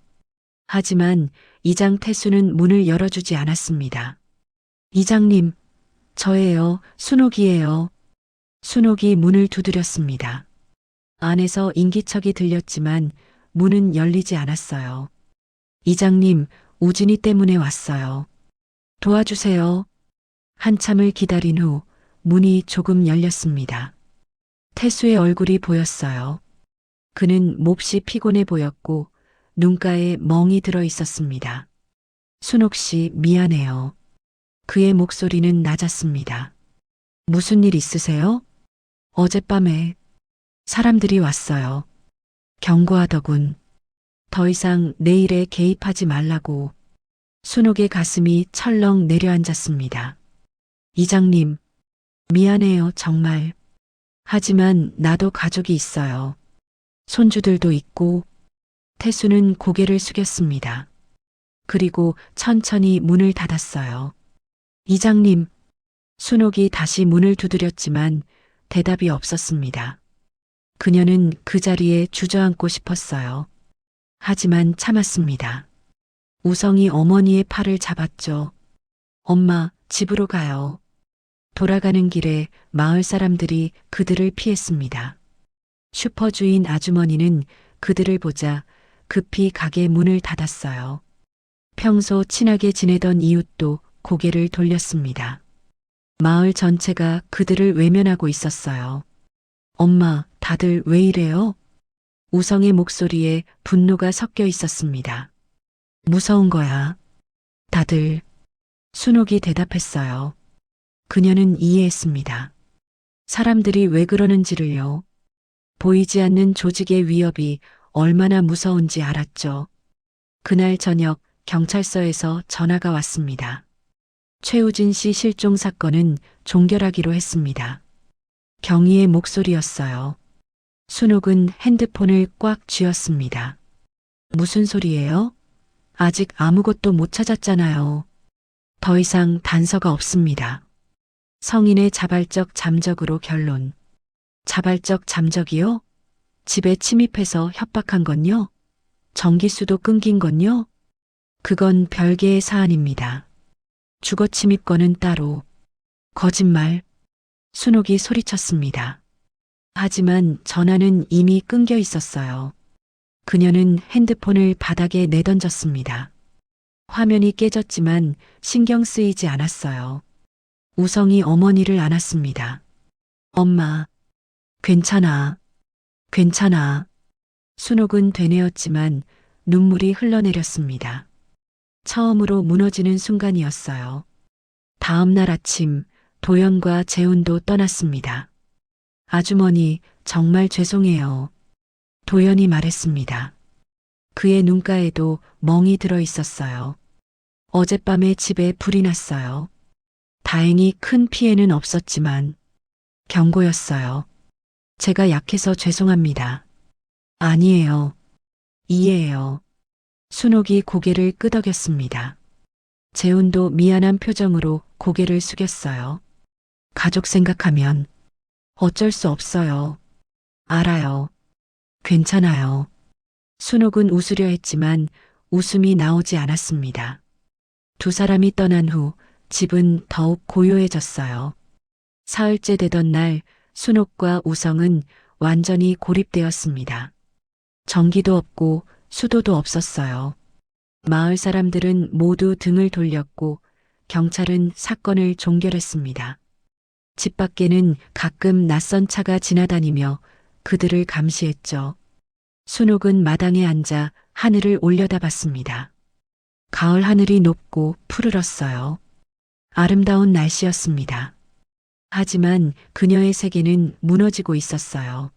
하지만 이장 태수는 문을 열어주지 않았습니다. 이장님, 저예요. 순옥이에요. 순옥이 문을 두드렸습니다. 안에서 인기척이 들렸지만 문은 열리지 않았어요. 이장님, 우진이 때문에 왔어요. 도와주세요. 한참을 기다린 후 문이 조금 열렸습니다. 태수의 얼굴이 보였어요. 그는 몹시 피곤해 보였고 눈가에 멍이 들어 있었습니다. 순옥 씨, 미안해요. 그의 목소리는 낮았습니다. 무슨 일 있으세요? 어젯밤에 사람들이 왔어요. 경고하더군. 더 이상 내 일에 개입하지 말라고. 순옥의 가슴이 철렁 내려앉았습니다. 이장님, 미안해요, 정말. 하지만 나도 가족이 있어요. 손주들도 있고. 태수는 고개를 숙였습니다. 그리고 천천히 문을 닫았어요. 이장님, 순옥이 다시 문을 두드렸지만 대답이 없었습니다. 그녀는 그 자리에 주저앉고 싶었어요. 하지만 참았습니다. 우성이 어머니의 팔을 잡았죠. 엄마, 집으로 가요. 돌아가는 길에 마을 사람들이 그들을 피했습니다. 슈퍼 주인 아주머니는 그들을 보자 급히 가게 문을 닫았어요. 평소 친하게 지내던 이웃도 고개를 돌렸습니다. 마을 전체가 그들을 외면하고 있었어요. 엄마, 다들 왜 이래요? 우성의 목소리에 분노가 섞여 있었습니다. 무서운 거야. 다들. 순옥이 대답했어요. 그녀는 이해했습니다. 사람들이 왜 그러는지를요. 보이지 않는 조직의 위협이 얼마나 무서운지 알았죠. 그날 저녁 경찰서에서 전화가 왔습니다. 최우진 씨 실종 사건은 종결하기로 했습니다. 경희의 목소리였어요. 순옥은 핸드폰을 꽉 쥐었습니다. 무슨 소리예요? 아직 아무것도 못 찾았잖아요. 더 이상 단서가 없습니다. 성인의 자발적 잠적으로 결론. 자발적 잠적이요? 집에 침입해서 협박한 건요? 전기수도 끊긴 건요? 그건 별개의 사안입니다. 주거 침입건은 따로. 거짓말. 순옥이 소리쳤습니다. 하지만 전화는 이미 끊겨 있었어요. 그녀는 핸드폰을 바닥에 내던졌습니다. 화면이 깨졌지만 신경 쓰이지 않았어요. 우성이 어머니를 안았습니다. 엄마, 괜찮아. 괜찮아. 순옥은 되뇌었지만 눈물이 흘러내렸습니다. 처음으로 무너지는 순간이었어요. 다음 날 아침 도연과 재훈도 떠났습니다. 아주머니, 정말 죄송해요. 도연이 말했습니다. 그의 눈가에도 멍이 들어 있었어요. 어젯밤에 집에 불이 났어요. 다행히 큰 피해는 없었지만 경고였어요. 제가 약해서 죄송합니다. 아니에요. 이해해요. 순옥이 고개를 끄덕였습니다. 재훈도 미안한 표정으로 고개를 숙였어요. 가족 생각하면 어쩔 수 없어요. 알아요. 괜찮아요. 순옥은 웃으려 했지만 웃음이 나오지 않았습니다. 두 사람이 떠난 후 집은 더욱 고요해졌어요. 사흘째 되던 날 순옥과 우성은 완전히 고립되었습니다. 전기도 없고 수도도 없었어요. 마을 사람들은 모두 등을 돌렸고 경찰은 사건을 종결했습니다. 집 밖에는 가끔 낯선 차가 지나다니며 그들을 감시했죠. 순옥은 마당에 앉아 하늘을 올려다봤습니다. 가을 하늘이 높고 푸르렀어요. 아름다운 날씨였습니다. 하지만 그녀의 세계는 무너지고 있었어요.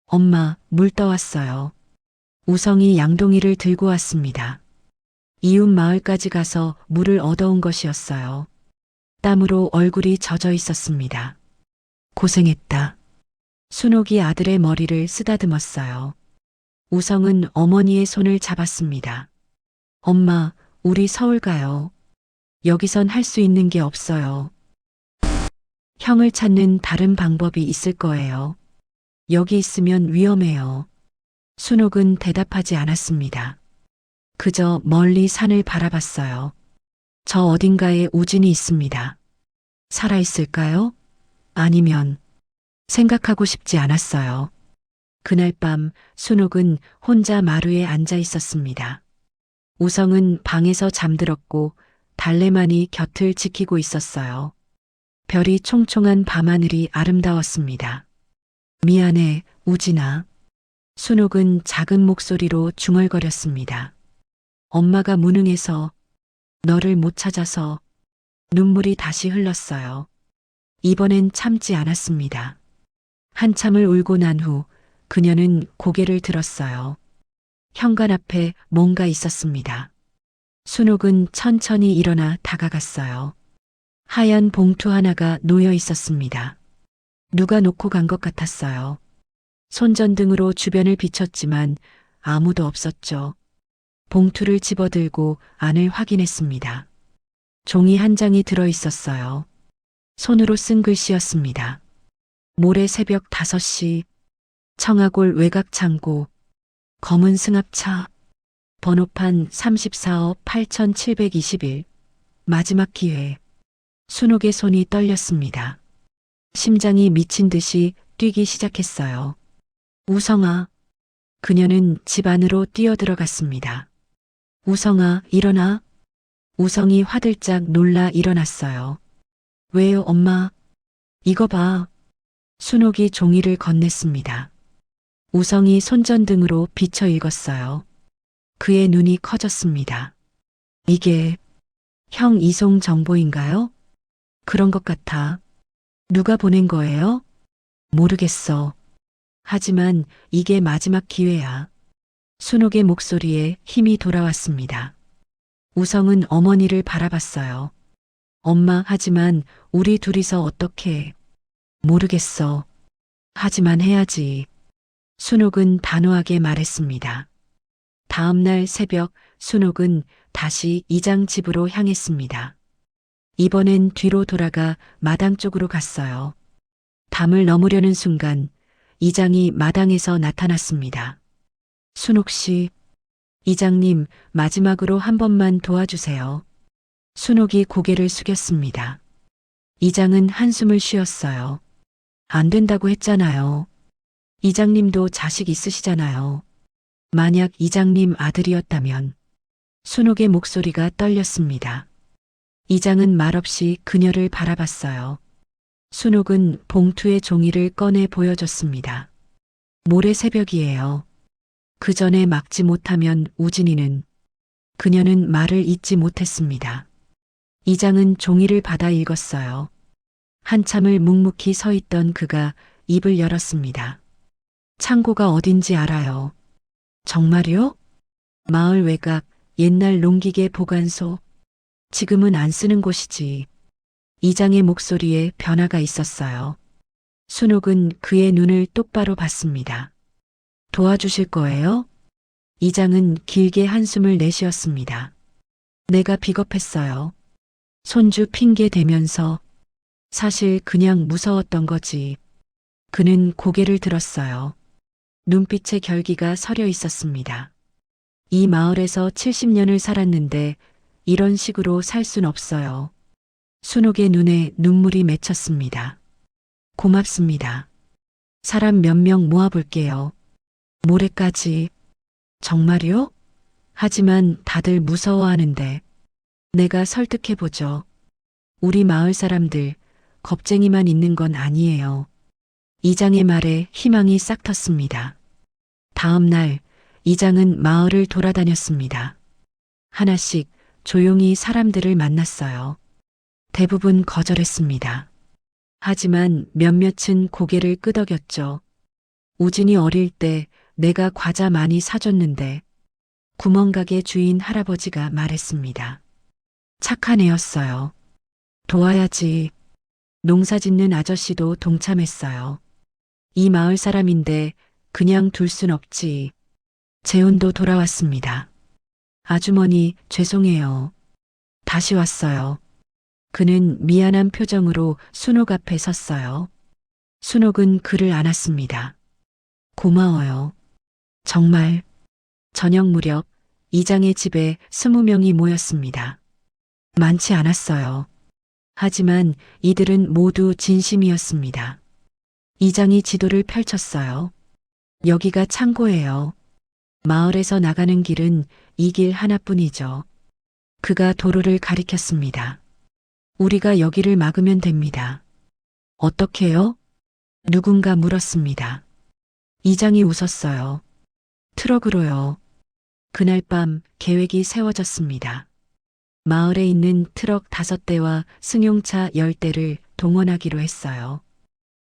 엄마, 물 떠왔어요. 우성이 양동이를 들고 왔습니다. 이웃 마을까지 가서 물을 얻어온 것이었어요. 땀으로 얼굴이 젖어 있었습니다. 고생했다. 순옥이 아들의 머리를 쓰다듬었어요. 우성은 어머니의 손을 잡았습니다. 엄마, 우리 서울 가요. 여기선 할 수 있는 게 없어요. 형을 찾는 다른 방법이 있을 거예요. 여기 있으면 위험해요. 순옥은 대답하지 않았습니다. 그저 멀리 산을 바라봤어요. 저 어딘가에 우진이 있습니다. 살아있을까요? 아니면 생각하고 싶지 않았어요. 그날 밤 순옥은 혼자 마루에 앉아 있었습니다. 우성은 방에서 잠들었고 달래만이 곁을 지키고 있었어요. 별이 총총한 밤하늘이 아름다웠습니다. 미안해, 우진아. 순옥은 작은 목소리로 중얼거렸습니다. 엄마가 무능해서, 너를 못 찾아서 눈물이 다시 흘렀어요. 이번엔 참지 않았습니다. 한참을 울고 난 후 그녀는 고개를 들었어요. 현관 앞에 뭔가 있었습니다. 순옥은 천천히 일어나 다가갔어요. 하얀 봉투 하나가 놓여 있었습니다. 누가 놓고 간 것 같았어요. 손전등으로 주변을 비췄지만 아무도 없었죠. 봉투를 집어들고 안을 확인했습니다. 종이 한 장이 들어 있었어요. 손으로 쓴 글씨였습니다. 모레 새벽 5시 청아골 외곽 창고 검은 승합차 번호판 34업 8721 마지막 기회. 순옥의 손이 떨렸습니다. 심장이 미친 듯이 뛰기 시작했어요. 우성아. 그녀는 집 안으로 뛰어들어갔습니다. 우성아, 일어나. 우성이 화들짝 놀라 일어났어요. 왜요, 엄마? 이거 봐. 순옥이 종이를 건넸습니다. 우성이 손전등으로 비춰 읽었어요. 그의 눈이 커졌습니다. 이게 형 이송 정보인가요? 그런 것 같아. 누가 보낸 거예요? 모르겠어. 하지만 이게 마지막 기회야. 순옥의 목소리에 힘이 돌아왔습니다. 우성은 어머니를 바라봤어요. 엄마, 하지만 우리 둘이서 어떻게. 모르겠어. 하지만 해야지. 순옥은 단호하게 말했습니다. 다음 날 새벽 순옥은 다시 이장 집으로 향했습니다. 이번엔 뒤로 돌아가 마당 쪽으로 갔어요. 담을 넘으려는 순간 이장이 마당에서 나타났습니다. 순옥 씨, 이장님, 마지막으로 한 번만 도와주세요. 순옥이 고개를 숙였습니다. 이장은 한숨을 쉬었어요. 안 된다고 했잖아요. 이장님도 자식 있으시잖아요. 만약 이장님 아들이었다면 순옥의 목소리가 떨렸습니다. 이장은 말없이 그녀를 바라봤어요. 순옥은 봉투의 종이를 꺼내 보여줬습니다. 모레 새벽이에요. 그 전에 막지 못하면 우진이는 그녀는 말을 잇지 못했습니다. 이장은 종이를 받아 읽었어요. 한참을 묵묵히 서 있던 그가 입을 열었습니다. 창고가 어딘지 알아요. 정말요? 마을 외곽, 옛날 농기계 보관소. 지금은 안 쓰는 곳이지. 이장의 목소리에 변화가 있었어요. 순옥은 그의 눈을 똑바로 봤습니다. 도와주실 거예요? 이장은 길게 한숨을 내쉬었습니다. 내가 비겁했어요. 손주 핑계 대면서 사실 그냥 무서웠던 거지. 그는 고개를 들었어요. 눈빛에 결기가 서려 있었습니다. 이 마을에서 70년을 살았는데 이런 식으로 살 순 없어요. 순옥의 눈에 눈물이 맺혔습니다. 고맙습니다. 사람 몇 명 모아볼게요. 모레까지. 정말요? 하지만 다들 무서워하는데 내가 설득해보죠. 우리 마을 사람들 겁쟁이만 있는 건 아니에요. 이장의 말에 희망이 싹 텄습니다. 다음 날 이장은 마을을 돌아다녔습니다. 하나씩 조용히 사람들을 만났어요. 대부분 거절했습니다. 하지만 몇몇은 고개를 끄덕였죠. 우진이 어릴 때 내가 과자 많이 사줬는데 구멍가게 주인 할아버지가 말했습니다. 착한 애였어요. 도와야지. 농사 짓는 아저씨도 동참했어요. 이 마을 사람인데 그냥 둘 순 없지. 재훈도 돌아왔습니다. 아주머니, 죄송해요. 다시 왔어요. 그는 미안한 표정으로 순옥 앞에 섰어요. 순옥은 그를 안았습니다. 고마워요. 정말. 저녁 무렵 이장의 집에 20명이 모였습니다. 많지 않았어요. 하지만 이들은 모두 진심이었습니다. 이장이 지도를 펼쳤어요. 여기가 창고예요. 마을에서 나가는 길은 이 길 하나뿐이죠. 그가 도로를 가리켰습니다. 우리가 여기를 막으면 됩니다. 어떻게요? 누군가 물었습니다. 이장이 웃었어요. 트럭으로요. 그날 밤 계획이 세워졌습니다. 마을에 있는 트럭 5대와 승용차 10대를 동원하기로 했어요.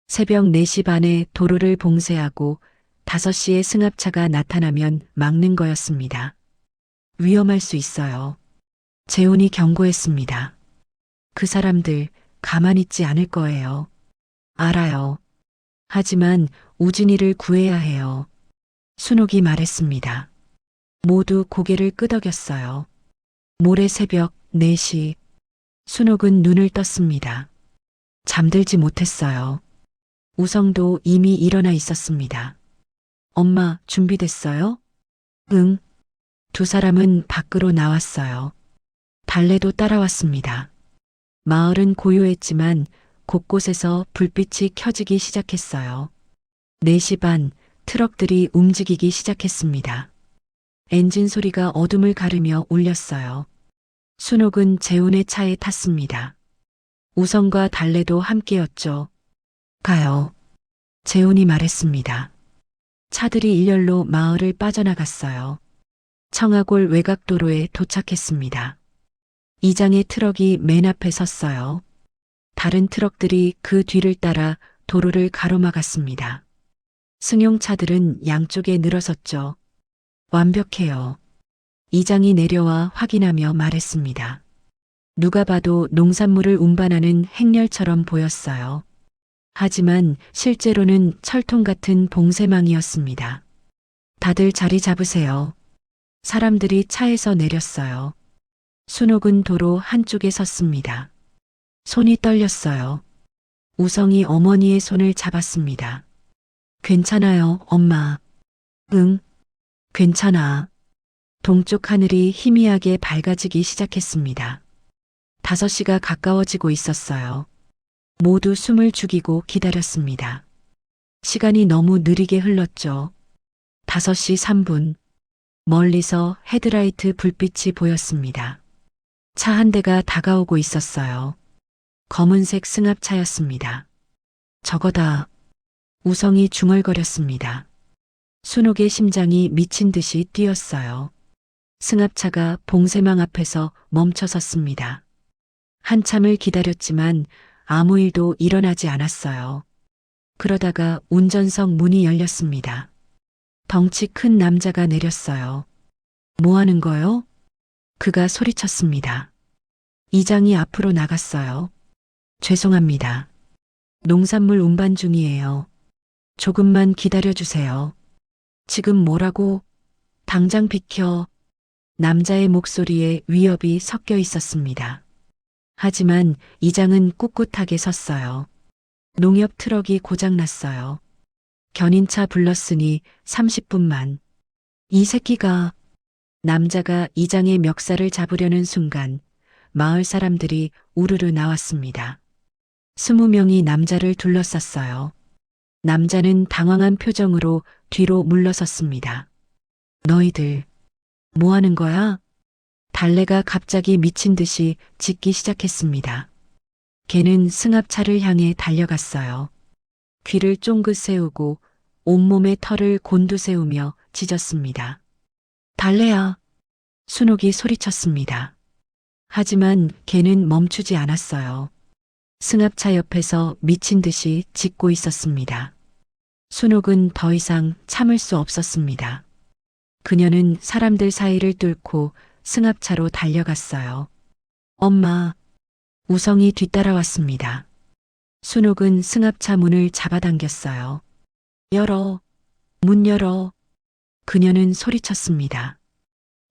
새벽 4시 반에 도로를 봉쇄하고 5시에 승합차가 나타나면 막는 거였습니다. 위험할 수 있어요. 재훈이 경고했습니다. 그 사람들 가만히 있지 않을 거예요. 알아요. 하지만 우진이를 구해야 해요. 순옥이 말했습니다. 모두 고개를 끄덕였어요. 모레 새벽 4시. 순옥은 눈을 떴습니다. 잠들지 못했어요. 우성도 이미 일어나 있었습니다. 엄마, 준비됐어요? 응. 두 사람은 밖으로 나왔어요. 달래도 따라왔습니다. 마을은 고요했지만 곳곳에서 불빛이 켜지기 시작했어요. 4시 반 트럭들이 움직이기 시작했습니다. 엔진 소리가 어둠을 가르며 울렸어요. 순옥은 재훈의 차에 탔습니다. 우성과 달래도 함께였죠. 가요. 재훈이 말했습니다. 차들이 일렬로 마을을 빠져나갔어요. 청하골 외곽도로에 도착했습니다. 이장의 트럭이 맨 앞에 섰어요. 다른 트럭들이 그 뒤를 따라 도로를 가로막았습니다. 승용차들은 양쪽에 늘어섰죠. 완벽해요. 이장이 내려와 확인하며 말했습니다. 누가 봐도 농산물을 운반하는 행렬처럼 보였어요. 하지만 실제로는 철통 같은 봉쇄망이었습니다. 다들 자리 잡으세요. 사람들이 차에서 내렸어요. 순옥은 도로 한쪽에 섰습니다. 손이 떨렸어요. 우성이 어머니의 손을 잡았습니다. 괜찮아요, 엄마. 응, 괜찮아. 동쪽 하늘이 희미하게 밝아지기 시작했습니다. 5시가 가까워지고 있었어요. 모두 숨을 죽이고 기다렸습니다. 시간이 너무 느리게 흘렀죠. 5시 3분. 멀리서 헤드라이트 불빛이 보였습니다. 차 한 대가 다가오고 있었어요. 검은색 승합차였습니다. 저거다. 우성이 중얼거렸습니다. 순옥의 심장이 미친 듯이 뛰었어요. 승합차가 봉쇄망 앞에서 멈춰 섰습니다. 한참을 기다렸지만 아무 일도 일어나지 않았어요. 그러다가 운전석 문이 열렸습니다. 덩치 큰 남자가 내렸어요. 뭐 하는 거요? 그가 소리쳤습니다. 이장이 앞으로 나갔어요. 죄송합니다. 농산물 운반 중이에요. 조금만 기다려주세요. 지금 뭐라고? 당장 비켜. 남자의 목소리에 위협이 섞여 있었습니다. 하지만 이장은 꿋꿋하게 섰어요. 농협 트럭이 고장났어요. 견인차 불렀으니 30분만. 이 새끼가. 남자가 이장의 멱살을 잡으려는 순간 마을 사람들이 우르르 나왔습니다. 20명이 남자를 둘러쌌어요. 남자는 당황한 표정으로 뒤로 물러섰습니다. 너희들, 뭐 하는 거야? 달래가 갑자기 미친 듯이 짖기 시작했습니다. 걔는 승합차를 향해 달려갔어요. 귀를 쫑긋 세우고 온몸에 털을 곤두세우며 짖었습니다. 달래야! 순옥이 소리쳤습니다. 하지만 걔는 멈추지 않았어요. 승합차 옆에서 미친 듯이 짖고 있었습니다. 순옥은 더 이상 참을 수 없었습니다. 그녀는 사람들 사이를 뚫고 승합차로 달려갔어요. 엄마, 우성이 뒤따라왔습니다. 순옥은 승합차 문을 잡아당겼어요. 열어, 문 열어. 그녀는 소리쳤습니다.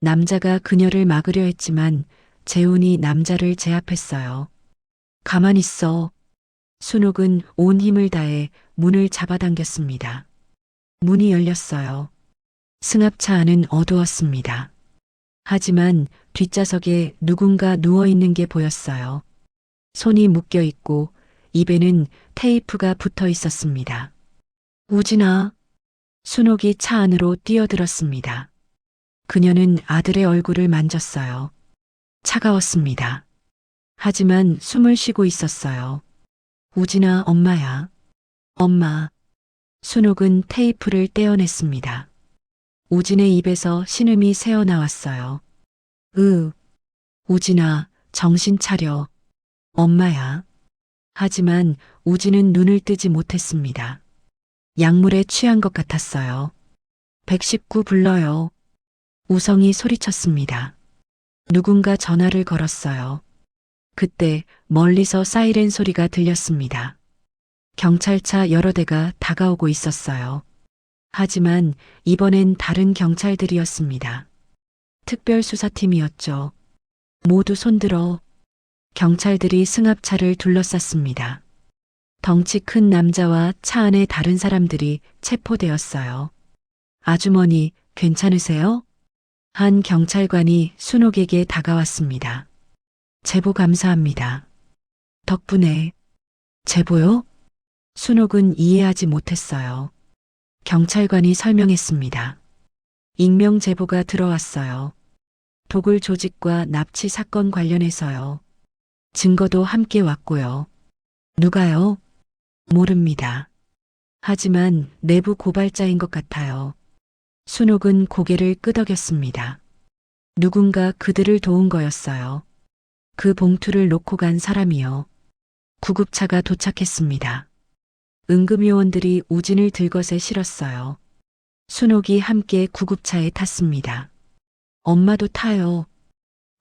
남자가 그녀를 막으려 했지만 재훈이 남자를 제압했어요. 가만 있어. 순옥은 온 힘을 다해 문을 잡아당겼습니다. 문이 열렸어요. 승합차 안은 어두웠습니다. 하지만 뒷좌석에 누군가 누워있는 게 보였어요. 손이 묶여 있고 입에는 테이프가 붙어 있었습니다. 우진아. 순옥이 차 안으로 뛰어들었습니다. 그녀는 아들의 얼굴을 만졌어요. 차가웠습니다. 하지만 숨을 쉬고 있었어요. 우진아, 엄마야. 엄마. 순옥은 테이프를 떼어냈습니다. 우진의 입에서 신음이 새어나왔어요. 우진아, 정신 차려. 엄마야. 하지만 우진은 눈을 뜨지 못했습니다. 약물에 취한 것 같았어요. 119 불러요. 우성이 소리쳤습니다. 누군가 전화를 걸었어요. 그때 멀리서 사이렌 소리가 들렸습니다. 경찰차 여러 대가 다가오고 있었어요. 하지만 이번엔 다른 경찰들이었습니다. 특별수사팀이었죠. 모두 손들어. 경찰들이 승합차를 둘러쌌습니다. 덩치 큰 남자와 차 안의 다른 사람들이 체포되었어요. 아주머니, 괜찮으세요? 한 경찰관이 순옥에게 다가왔습니다. 제보 감사합니다. 덕분에. 제보요? 순옥은 이해하지 못했어요. 경찰관이 설명했습니다. 익명 제보가 들어왔어요. 도굴 조직과 납치 사건 관련해서요. 증거도 함께 왔고요. 누가요? 모릅니다. 하지만 내부 고발자인 것 같아요. 순옥은 고개를 끄덕였습니다. 누군가 그들을 도운 거였어요. 그 봉투를 놓고 간 사람이요. 구급차가 도착했습니다. 응급요원들이 우진을 들것에 실었어요. 순옥이 함께 구급차에 탔습니다. 엄마도 타요.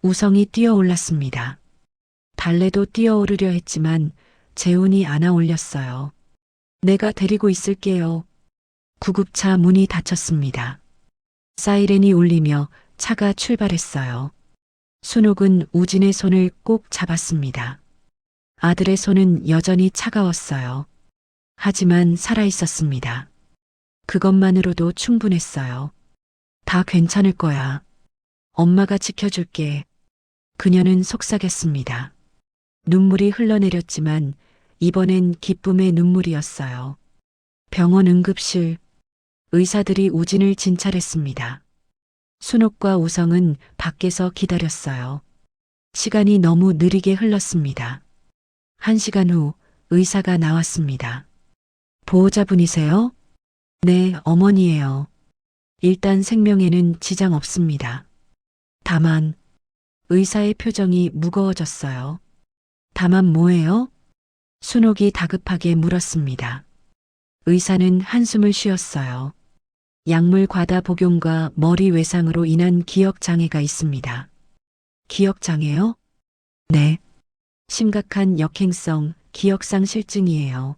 우성이 뛰어올랐습니다. 달래도 뛰어오르려 했지만 재훈이 안아 올렸어요. 내가 데리고 있을게요. 구급차 문이 닫혔습니다. 사이렌이 울리며 차가 출발했어요. 순옥은 우진의 손을 꼭 잡았습니다. 아들의 손은 여전히 차가웠어요. 하지만 살아 있었습니다. 그것만으로도 충분했어요. 다 괜찮을 거야. 엄마가 지켜줄게. 그녀는 속삭였습니다. 눈물이 흘러내렸지만 이번엔 기쁨의 눈물이었어요. 병원 응급실, 의사들이 우진을 진찰했습니다. 순옥과 우성은 밖에서 기다렸어요. 시간이 너무 느리게 흘렀습니다. 1시간 후 의사가 나왔습니다. 보호자분이세요? 네, 어머니예요. 일단 생명에는 지장 없습니다. 다만 의사의 표정이 무거워졌어요. 다만 뭐예요? 순옥이 다급하게 물었습니다. 의사는 한숨을 쉬었어요. 약물 과다 복용과 머리 외상으로 인한 기억 장애가 있습니다. 기억 장애요? 네. 심각한 역행성 기억상실증이에요.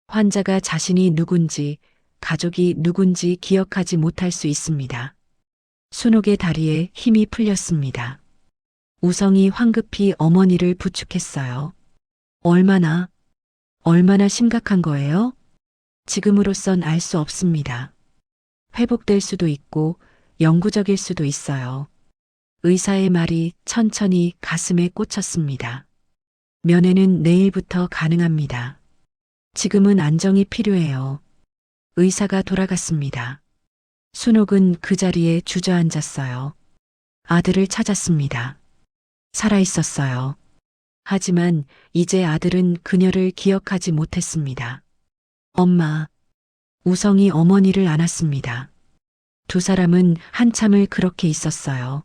환자가 자신이 누군지, 가족이 누군지 기억하지 못할 수 있습니다. 순옥의 다리에 힘이 풀렸습니다. 우성이 황급히 어머니를 부축했어요. 얼마나 심각한 거예요? 지금으로선 알 수 없습니다. 회복될 수도 있고 영구적일 수도 있어요. 의사의 말이 천천히 가슴에 꽂혔습니다. 면회는 내일부터 가능합니다. 지금은 안정이 필요해요. 의사가 돌아갔습니다. 순옥은 그 자리에 주저앉았어요. 아들을 찾았습니다. 살아있었어요. 하지만 이제 아들은 그녀를 기억하지 못했습니다. 엄마. 우성이 어머니를 안았습니다. 두 사람은 한참을 그렇게 있었어요.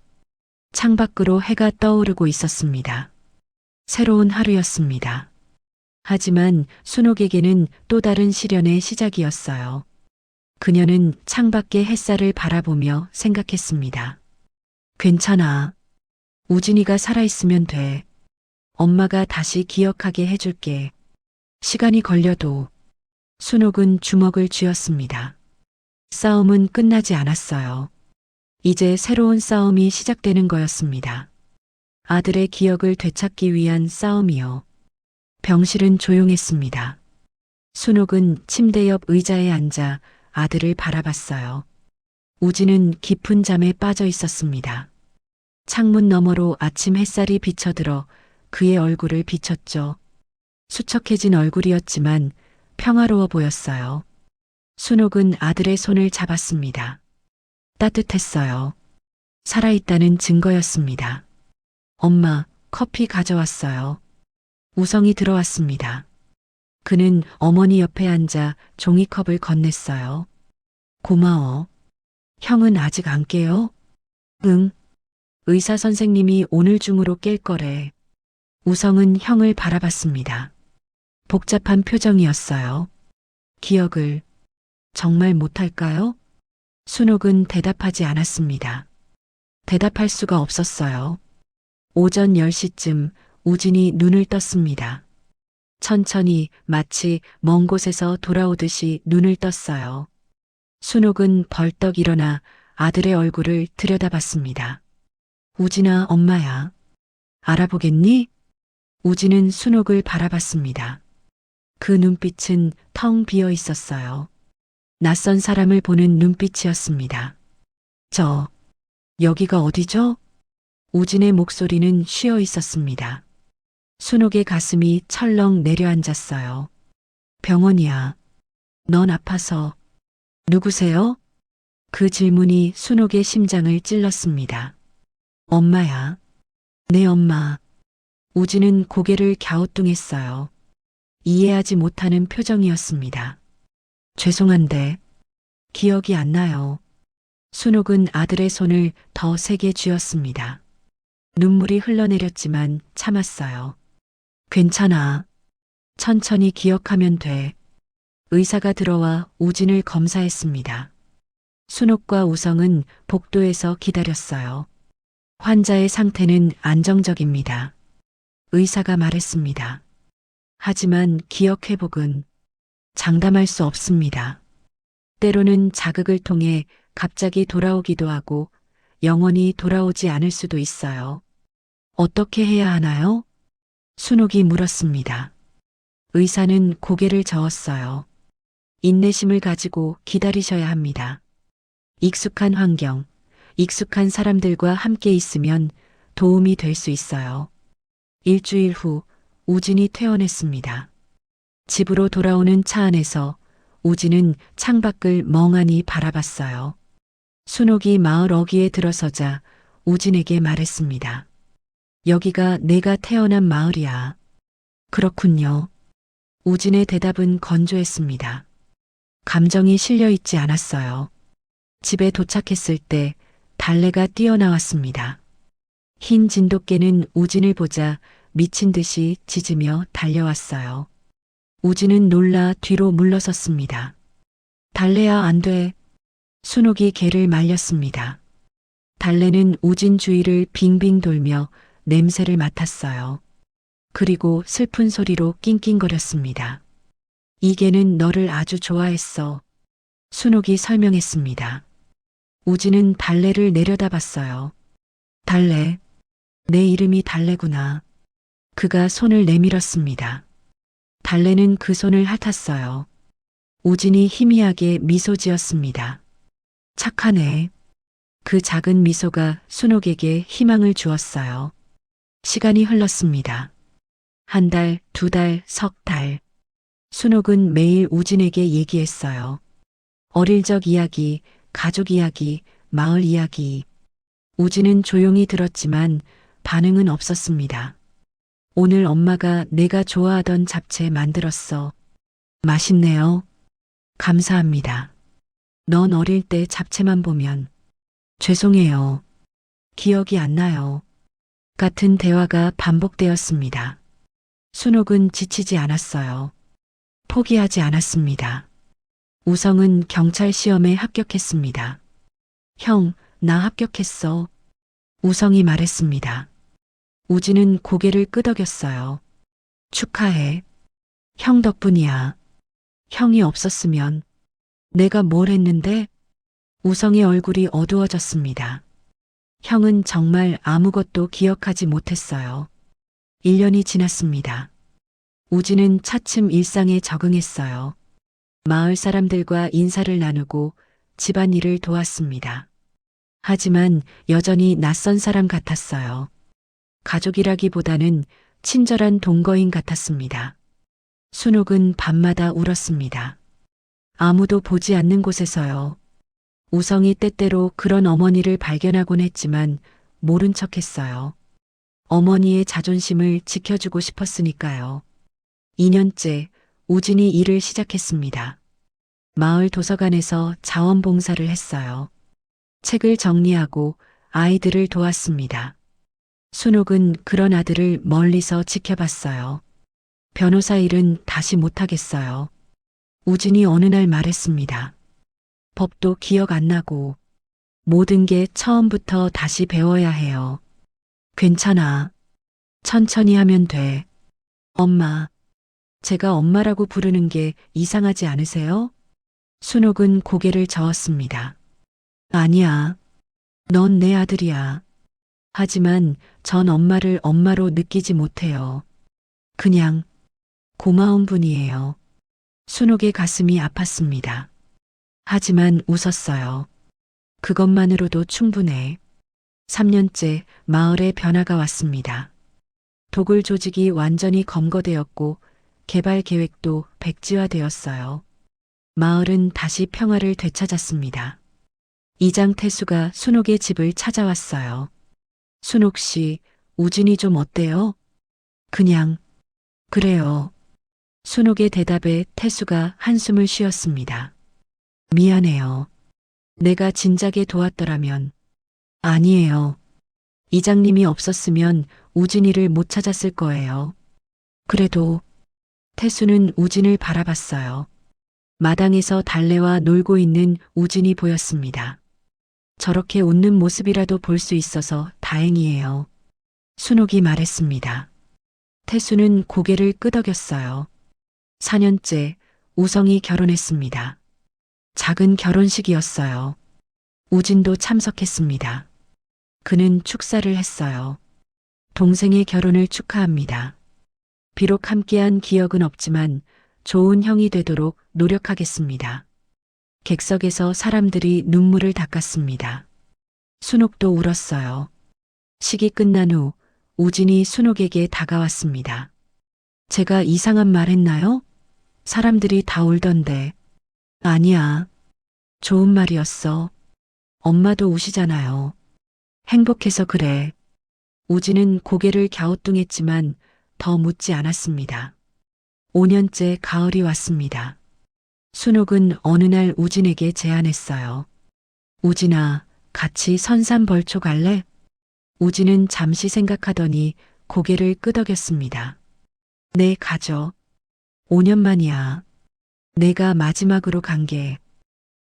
창밖으로 해가 떠오르고 있었습니다. 새로운 하루였습니다. 하지만 순옥에게는 또 다른 시련의 시작이었어요. 그녀는 창밖의 햇살을 바라보며 생각했습니다. 괜찮아. 우진이가 살아있으면 돼. 엄마가 다시 기억하게 해줄게. 시간이 걸려도. 순옥은 주먹을 쥐었습니다. 싸움은 끝나지 않았어요. 이제 새로운 싸움이 시작되는 거였습니다. 아들의 기억을 되찾기 위한 싸움이요. 병실은 조용했습니다. 순옥은 침대 옆 의자에 앉아 아들을 바라봤어요. 우진은 깊은 잠에 빠져 있었습니다. 창문 너머로 아침 햇살이 비쳐들어 그의 얼굴을 비췄죠. 수척해진 얼굴이었지만 평화로워 보였어요. 순옥은 아들의 손을 잡았습니다. 따뜻했어요. 살아있다는 증거였습니다. 엄마, 커피 가져왔어요. 우성이 들어왔습니다. 그는 어머니 옆에 앉아 종이컵을 건넸어요. 고마워. 형은 아직 안 깨요? 응. 의사 선생님이 오늘 중으로 깰 거래. 우성은 형을 바라봤습니다. 복잡한 표정이었어요. 기억을 정말 못할까요? 순옥은 대답하지 않았습니다. 대답할 수가 없었어요. 오전 10시쯤 우진이 눈을 떴습니다. 천천히 마치 먼 곳에서 돌아오듯이 눈을 떴어요. 순옥은 벌떡 일어나 아들의 얼굴을 들여다봤습니다. 우진아, 엄마야. 알아보겠니? 우진은 순옥을 바라봤습니다. 그 눈빛은 텅 비어 있었어요. 낯선 사람을 보는 눈빛이었습니다. 여기가 어디죠? 우진의 목소리는 쉬어 있었습니다. 순옥의 가슴이 철렁 내려앉았어요. 병원이야. 넌 아파서. 누구세요? 그 질문이 순옥의 심장을 찔렀습니다. 엄마야. 내 엄마. 우진은 고개를 갸우뚱했어요. 이해하지 못하는 표정이었습니다. 죄송한데 기억이 안 나요. 순옥은 아들의 손을 더 세게 쥐었습니다. 눈물이 흘러내렸지만 참았어요. 괜찮아. 천천히 기억하면 돼. 의사가 들어와 우진을 검사했습니다. 순옥과 우성은 복도에서 기다렸어요. 환자의 상태는 안정적입니다. 의사가 말했습니다. 하지만 기억 회복은 장담할 수 없습니다. 때로는 자극을 통해 갑자기 돌아오기도 하고 영원히 돌아오지 않을 수도 있어요. 어떻게 해야 하나요? 순옥이 물었습니다. 의사는 고개를 저었어요. 인내심을 가지고 기다리셔야 합니다. 익숙한 환경, 익숙한 사람들과 함께 있으면 도움이 될 수 있어요. 일주일 후 우진이 퇴원했습니다. 집으로 돌아오는 차 안에서 우진은 창밖을 멍하니 바라봤어요. 순옥이 마을 어귀에 들어서자 우진에게 말했습니다. 여기가 내가 태어난 마을이야. 그렇군요. 우진의 대답은 건조했습니다. 감정이 실려 있지 않았어요. 집에 도착했을 때 달래가 뛰어나왔습니다. 흰 진돗개는 우진을 보자 미친 듯이 짖으며 달려왔어요. 우진은 놀라 뒤로 물러섰습니다. 달래야 안 돼. 순옥이 개를 말렸습니다. 달래는 우진 주위를 빙빙 돌며 냄새를 맡았어요. 그리고 슬픈 소리로 낑낑거렸습니다. 이 개는 너를 아주 좋아했어. 순옥이 설명했습니다. 우진은 달래를 내려다봤어요. 달래. 내 이름이 달래구나. 그가 손을 내밀었습니다. 달래는 그 손을 핥았어요. 우진이 희미하게 미소 지었습니다. 착하네. 그 작은 미소가 순옥에게 희망을 주었어요. 시간이 흘렀습니다. 한 달, 두 달, 석 달. 순옥은 매일 우진에게 얘기했어요. 어릴 적 이야기, 가족 이야기, 마을 이야기. 우진은 조용히 들었지만 반응은 없었습니다. 오늘 엄마가 내가 좋아하던 잡채 만들었어. 맛있네요. 감사합니다. 넌 어릴 때 잡채만 보면 죄송해요. 기억이 안 나요. 같은 대화가 반복되었습니다. 순옥은 지치지 않았어요. 포기하지 않았습니다. 우성은 경찰 시험에 합격했습니다. 형, 나 합격했어. 우성이 말했습니다. 우진은 고개를 끄덕였어요. 축하해. 형 덕분이야. 형이 없었으면 내가 뭘 했는데? 우성의 얼굴이 어두워졌습니다. 형은 정말 아무것도 기억하지 못했어요. 1년이 지났습니다. 우진은 차츰 일상에 적응했어요. 마을 사람들과 인사를 나누고 집안일을 도왔습니다. 하지만 여전히 낯선 사람 같았어요. 가족이라기보다는 친절한 동거인 같았습니다. 순옥은 밤마다 울었습니다. 아무도 보지 않는 곳에서요. 우성이 때때로 그런 어머니를 발견하곤 했지만 모른 척했어요. 어머니의 자존심을 지켜주고 싶었으니까요. 2년째 우진이 일을 시작했습니다. 마을 도서관에서 자원봉사를 했어요. 책을 정리하고 아이들을 도왔습니다. 순옥은 그런 아들을 멀리서 지켜봤어요. 변호사 일은 다시 못하겠어요. 우진이 어느 날 말했습니다. 법도 기억 안 나고 모든 게 처음부터 다시 배워야 해요. 괜찮아. 천천히 하면 돼. 엄마. 제가 엄마라고 부르는 게 이상하지 않으세요? 순옥은 고개를 저었습니다. 아니야. 넌 내 아들이야. 하지만 전 엄마를 엄마로 느끼지 못해요. 그냥 고마운 분이에요. 순옥의 가슴이 아팠습니다. 하지만 웃었어요. 그것만으로도 충분해. 3년째 마을에 변화가 왔습니다. 도굴 조직이 완전히 검거되었고 개발 계획도 백지화되었어요. 마을은 다시 평화를 되찾았습니다. 이장 태수가 순옥의 집을 찾아왔어요. 순옥 씨, 우진이 좀 어때요? 그냥, 그래요. 순옥의 대답에 태수가 한숨을 쉬었습니다. 미안해요. 내가 진작에 도왔더라면. 아니에요. 이장님이 없었으면 우진이를 못 찾았을 거예요. 그래도 태수는 우진을 바라봤어요. 마당에서 달래와 놀고 있는 우진이 보였습니다. 저렇게 웃는 모습이라도 볼 수 있어서 다행이에요. 순옥이 말했습니다. 태수는 고개를 끄덕였어요. 4년째 우성이 결혼했습니다. 작은 결혼식이었어요. 우진도 참석했습니다. 그는 축사를 했어요. 동생의 결혼을 축하합니다. 비록 함께한 기억은 없지만 좋은 형이 되도록 노력하겠습니다. 객석에서 사람들이 눈물을 닦았습니다. 순옥도 울었어요. 식이 끝난 후 우진이 순옥에게 다가왔습니다. 제가 이상한 말 했나요? 사람들이 다 울던데. 아니야. 좋은 말이었어. 엄마도 우시잖아요. 행복해서 그래. 우진은 고개를 갸우뚱했지만 더 묻지 않았습니다. 5년째 가을이 왔습니다. 순옥은 어느 날 우진에게 제안했어요. 우진아, 같이 선산벌초 갈래? 우진은 잠시 생각하더니 고개를 끄덕였습니다. 네, 가죠. 5년 만이야. 내가 마지막으로 간 게.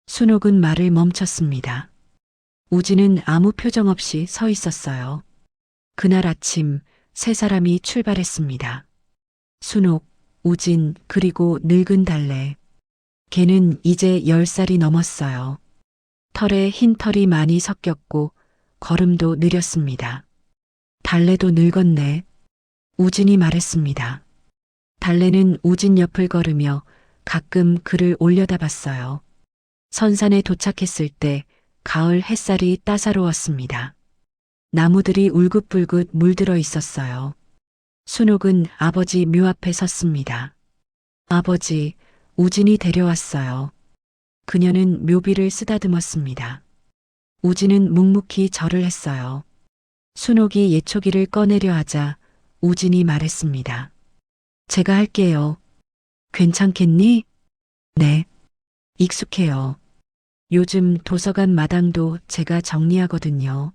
순옥은 말을 멈췄습니다. 우진은 아무 표정 없이 서 있었어요. 그날 아침 세 사람이 출발했습니다. 순옥, 우진, 그리고 늙은 달래. 걔는 이제 10살이 넘었어요. 털에 흰 털이 많이 섞였고 걸음도 느렸습니다. 달래도 늙었네. 우진이 말했습니다. 달래는 우진 옆을 걸으며 가끔 그를 올려다봤어요. 선산에 도착했을 때 가을 햇살이 따사로웠습니다. 나무들이 울긋불긋 물들어 있었어요. 순옥은 아버지 묘 앞에 섰습니다. 아버지, 우진이 데려왔어요. 그녀는 묘비를 쓰다듬었습니다. 우진은 묵묵히 절을 했어요. 순옥이 예초기를 꺼내려 하자 우진이 말했습니다. 제가 할게요. 괜찮겠니? 네. 익숙해요. 요즘 도서관 마당도 제가 정리하거든요.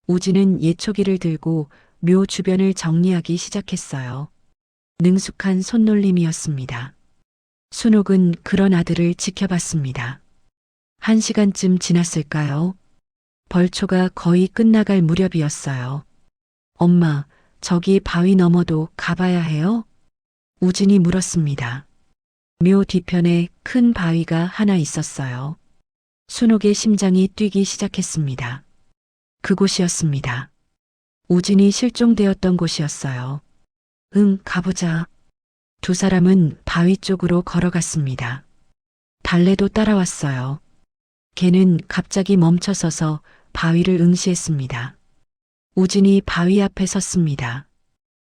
우진은 예초기를 들고 묘 주변을 정리하기 시작했어요. 능숙한 손놀림이었습니다. 순옥은 그런 아들을 지켜봤습니다. 1시간쯤 지났을까요? 벌초가 거의 끝나갈 무렵이었어요. 엄마, 저기 바위 너머도 가봐야 해요? 우진이 물었습니다. 묘 뒤편에 큰 바위가 하나 있었어요. 순옥의 심장이 뛰기 시작했습니다. 그곳이었습니다. 우진이 실종되었던 곳이었어요. 응, 가보자. 두 사람은 바위 쪽으로 걸어갔습니다. 달래도 따라왔어요. 걔는 갑자기 멈춰서서 바위를 응시했습니다. 우진이 바위 앞에 섰습니다.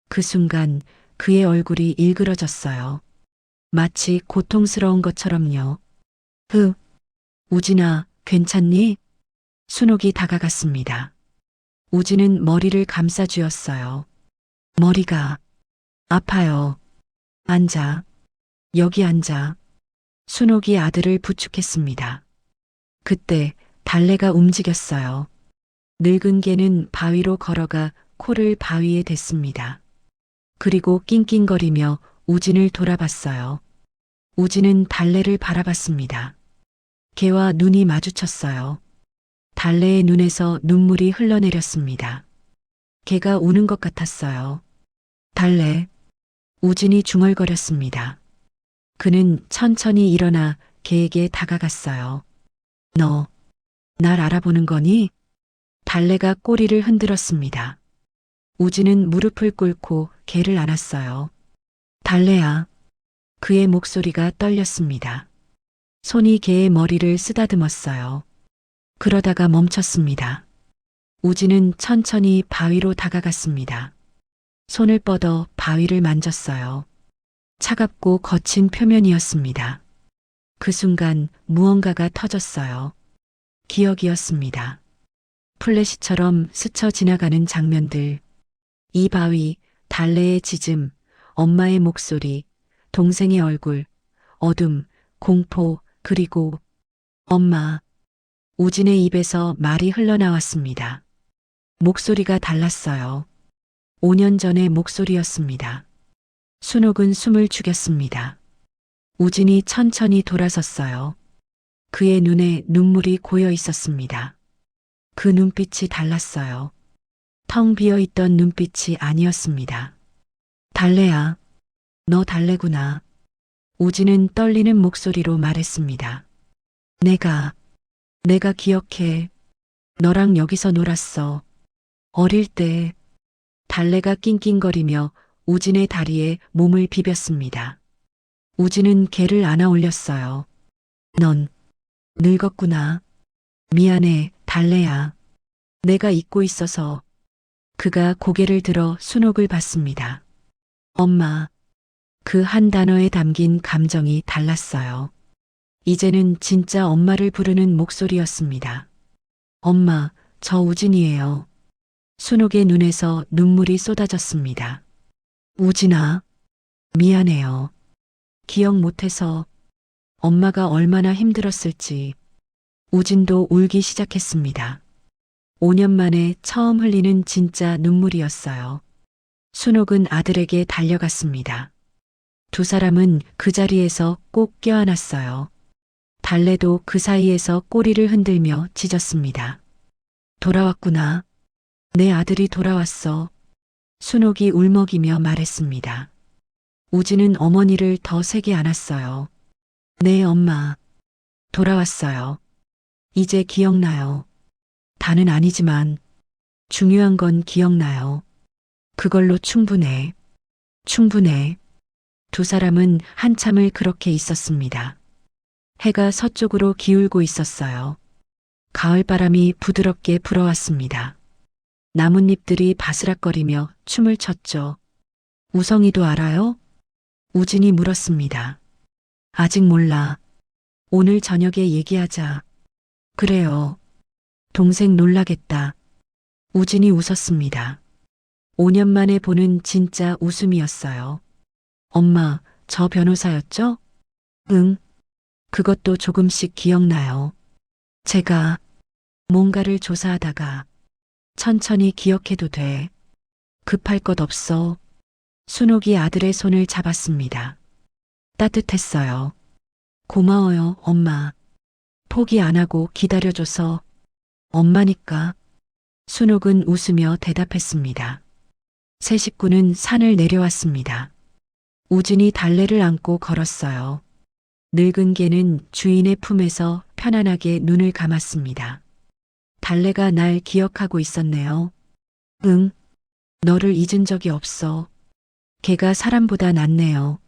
그 순간 그의 얼굴이 일그러졌어요. 마치 고통스러운 것처럼요. 우진아, 괜찮니? 순옥이 다가갔습니다. 우진은 머리를 감싸쥐었어요. 머리가 아파요. 앉아. 여기 앉아. 순옥이 아들을 부축했습니다. 그때 달래가 움직였어요. 늙은 개는 바위로 걸어가 코를 바위에 댔습니다. 그리고 낑낑거리며 우진을 돌아봤어요. 우진은 달래를 바라봤습니다. 개와 눈이 마주쳤어요. 달래의 눈에서 눈물이 흘러내렸습니다. 개가 우는 것 같았어요. 달래. 우진이 중얼거렸습니다. 그는 천천히 일어나 개에게 다가갔어요. 너, 날 알아보는 거니? 달래가 꼬리를 흔들었습니다. 우진은 무릎을 꿇고 개를 안았어요. 달래야. 그의 목소리가 떨렸습니다. 손이 개의 머리를 쓰다듬었어요. 그러다가 멈췄습니다. 우진은 천천히 바위로 다가갔습니다. 손을 뻗어 바위를 만졌어요. 차갑고 거친 표면이었습니다. 그 순간 무언가가 터졌어요. 기억이었습니다. 플래시처럼 스쳐 지나가는 장면들. 이 바위, 달래의 짖음, 엄마의 목소리, 동생의 얼굴, 어둠, 공포, 그리고 엄마. 우진의 입에서 말이 흘러나왔습니다. 목소리가 달랐어요. 5년 전의 목소리였습니다. 순옥은 숨을 죽였습니다. 우진이 천천히 돌아섰어요. 그의 눈에 눈물이 고여 있었습니다. 그 눈빛이 달랐어요. 텅 비어 있던 눈빛이 아니었습니다. 달래야, 너 달래구나. 우진은 떨리는 목소리로 말했습니다. 내가 기억해. 너랑 여기서 놀았어. 어릴 때. 달래가 낑낑거리며 우진의 다리에 몸을 비볐습니다. 우진은 걔를 안아 올렸어요. 넌 늙었구나. 미안해, 달래야. 내가 잊고 있어서. 그가 고개를 들어 순옥을 봤습니다. 엄마. 그 한 단어에 담긴 감정이 달랐어요. 이제는 진짜 엄마를 부르는 목소리였습니다. 엄마, 저 우진이에요. 순옥의 눈에서 눈물이 쏟아졌습니다. 우진아, 미안해요. 기억 못해서 엄마가 얼마나 힘들었을지. 우진도 울기 시작했습니다. 5년 만에 처음 흘리는 진짜 눈물이었어요. 순옥은 아들에게 달려갔습니다. 두 사람은 그 자리에서 꼭 껴안았어요. 달래도 그 사이에서 꼬리를 흔들며 짖었습니다. 돌아왔구나. 내 아들이 돌아왔어. 순옥이 울먹이며 말했습니다. 우진은 어머니를 더 세게 안았어요. 네, 엄마. 돌아왔어요. 이제 기억나요. 다는 아니지만 중요한 건 기억나요. 그걸로 충분해. 충분해. 두 사람은 한참을 그렇게 있었습니다. 해가 서쪽으로 기울고 있었어요. 가을바람이 부드럽게 불어왔습니다. 나뭇잎들이 바스락거리며 춤을 췄죠. 우성이도 알아요? 우진이 물었습니다. 아직 몰라. 오늘 저녁에 얘기하자. 그래요. 동생 놀라겠다. 우진이 웃었습니다. 5년 만에 보는 진짜 웃음이었어요. 엄마, 저 변호사였죠? 응. 그것도 조금씩 기억나요. 제가 뭔가를 조사하다가 천천히 기억해도 돼. 급할 것 없어. 순옥이 아들의 손을 잡았습니다. 따뜻했어요. 고마워요, 엄마. 포기 안 하고 기다려줘서. 엄마니까. 순옥은 웃으며 대답했습니다. 세 식구는 산을 내려왔습니다. 우진이 달래를 안고 걸었어요. 늙은 개는 주인의 품에서 편안하게 눈을 감았습니다. 달래가 날 기억하고 있었네요. 응, 너를 잊은 적이 없어. 개가 사람보다 낫네요.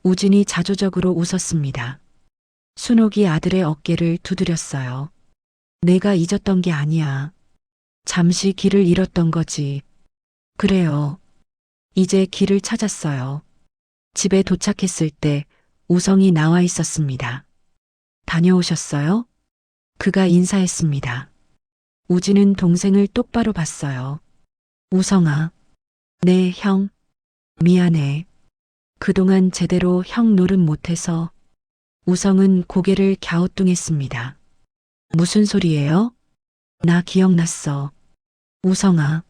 우진이 자조적으로 웃었습니다. 순옥이 아들의 어깨를 두드렸어요. 내가 잊었던 게 아니야. 잠시 길을 잃었던 거지. 그래요. 이제 길을 찾았어요. 집에 도착했을 때 우성이 나와 있었습니다. 다녀오셨어요? 그가 인사했습니다. 우진은 동생을 똑바로 봤어요. 우성아. 네, 형. 미안해. 그동안 제대로 형 노릇 못해서. 우성은 고개를 갸우뚱했습니다. 무슨 소리예요? 나 기억났어. 우성아.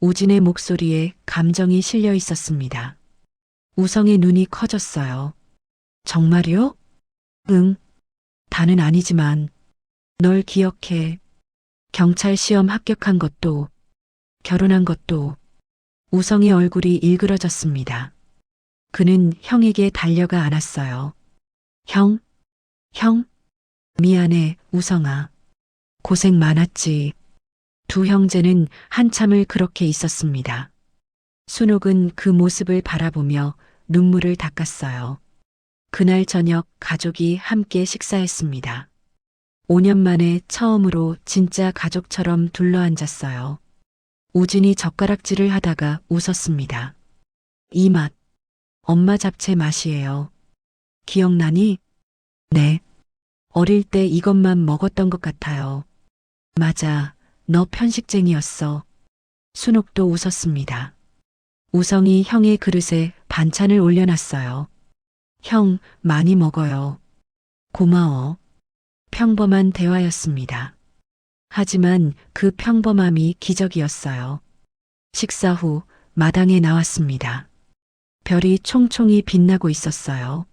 우진의 목소리에 감정이 실려 있었습니다. 우성의 눈이 커졌어요. 정말요? 응. 다는 아니지만 널 기억해. 경찰 시험 합격한 것도 결혼한 것도. 우성의 얼굴이 일그러졌습니다. 그는 형에게 달려가 안았어요. 형? 형? 미안해, 우성아. 고생 많았지. 두 형제는 한참을 그렇게 있었습니다. 순옥은 그 모습을 바라보며 눈물을 닦았어요. 그날 저녁 가족이 함께 식사했습니다. 5년 만에 처음으로 진짜 가족처럼 둘러앉았어요. 우진이 젓가락질을 하다가 웃었습니다. 이 맛, 엄마 잡채 맛이에요. 기억나니? 네. 어릴 때 이것만 먹었던 것 같아요. 맞아, 너 편식쟁이였어. 순옥도 웃었습니다. 우성이 형의 그릇에 반찬을 올려놨어요. 형, 많이 먹어요. 고마워. 평범한 대화였습니다. 하지만 그 평범함이 기적이었어요. 식사 후 마당에 나왔습니다. 별이 총총히 빛나고 있었어요.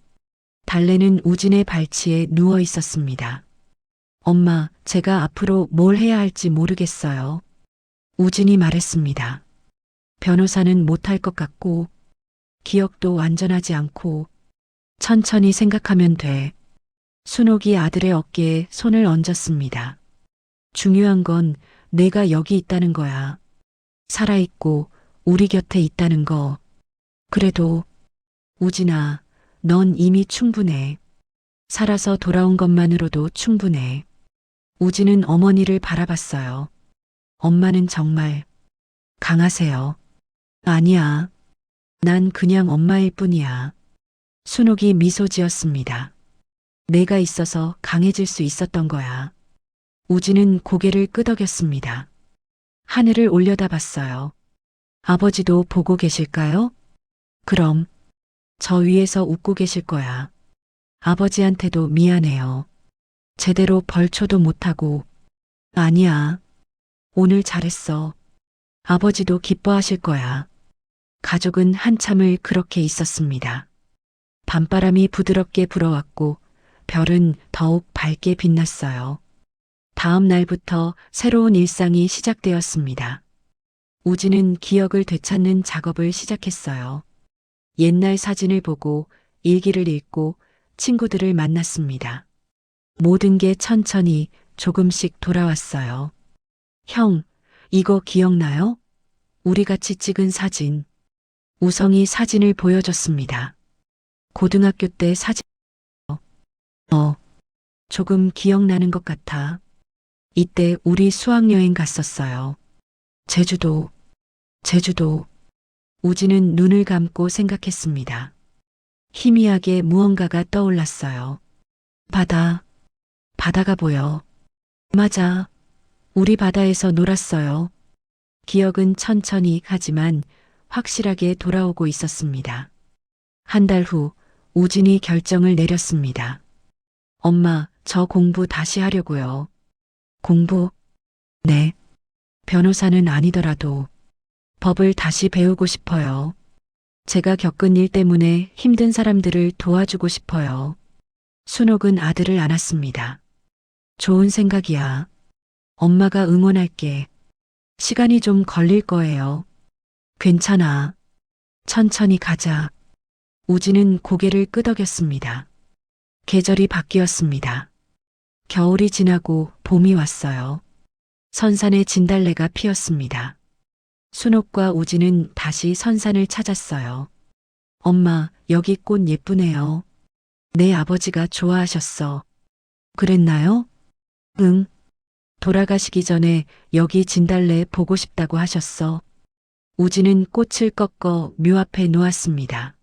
달래는 우진의 발치에 누워 있었습니다. 엄마, 제가 앞으로 뭘 해야 할지 모르겠어요. 우진이 말했습니다. 변호사는 못할 것 같고, 기억도 완전하지 않고, 천천히 생각하면 돼. 순옥이 아들의 어깨에 손을 얹었습니다. 중요한 건 내가 여기 있다는 거야. 살아있고 우리 곁에 있다는 거. 그래도 우진아, 넌 이미 충분해. 살아서 돌아온 것만으로도 충분해. 우진은 어머니를 바라봤어요. 엄마는 정말 강하세요. 아니야. 난 그냥 엄마일 뿐이야. 순옥이 미소 지었습니다. 내가 있어서 강해질 수 있었던 거야. 우진은 고개를 끄덕였습니다. 하늘을 올려다봤어요. 아버지도 보고 계실까요? 그럼 저 위에서 웃고 계실 거야. 아버지한테도 미안해요. 제대로 벌초도 못하고. 아니야. 오늘 잘했어. 아버지도 기뻐하실 거야. 가족은 한참을 그렇게 있었습니다. 밤바람이 부드럽게 불어왔고 별은 더욱 밝게 빛났어요. 다음 날부터 새로운 일상이 시작되었습니다. 우진은 기억을 되찾는 작업을 시작했어요. 옛날 사진을 보고 일기를 읽고 친구들을 만났습니다. 모든 게 천천히 조금씩 돌아왔어요. 형, 이거 기억나요? 우리 같이 찍은 사진. 우성이 사진을 보여줬습니다. 고등학교 때 사진. 조금 기억나는 것 같아. 이때 우리 수학여행 갔었어요. 제주도. 우진은 눈을 감고 생각했습니다. 희미하게 무언가가 떠올랐어요. 바다가 보여. 맞아. 우리 바다에서 놀았어요. 기억은 천천히 하지만 확실하게 돌아오고 있었습니다. 한 달 후 우진이 결정을 내렸습니다. 엄마, 저 공부 다시 하려고요. 공부? 네. 변호사는 아니더라도 법을 다시 배우고 싶어요. 제가 겪은 일 때문에 힘든 사람들을 도와주고 싶어요. 순옥은 아들을 안았습니다. 좋은 생각이야. 엄마가 응원할게. 시간이 좀 걸릴 거예요. 괜찮아. 천천히 가자. 우진은 고개를 끄덕였습니다. 계절이 바뀌었습니다. 겨울이 지나고 봄이 왔어요. 선산에 진달래가 피었습니다. 순옥과 우진은 다시 선산을 찾았어요. 엄마, 여기 꽃 예쁘네요. 내 아버지가 좋아하셨어. 그랬나요? 응. 돌아가시기 전에 여기 진달래 보고 싶다고 하셨어. 우진은 꽃을 꺾어 묘 앞에 놓았습니다.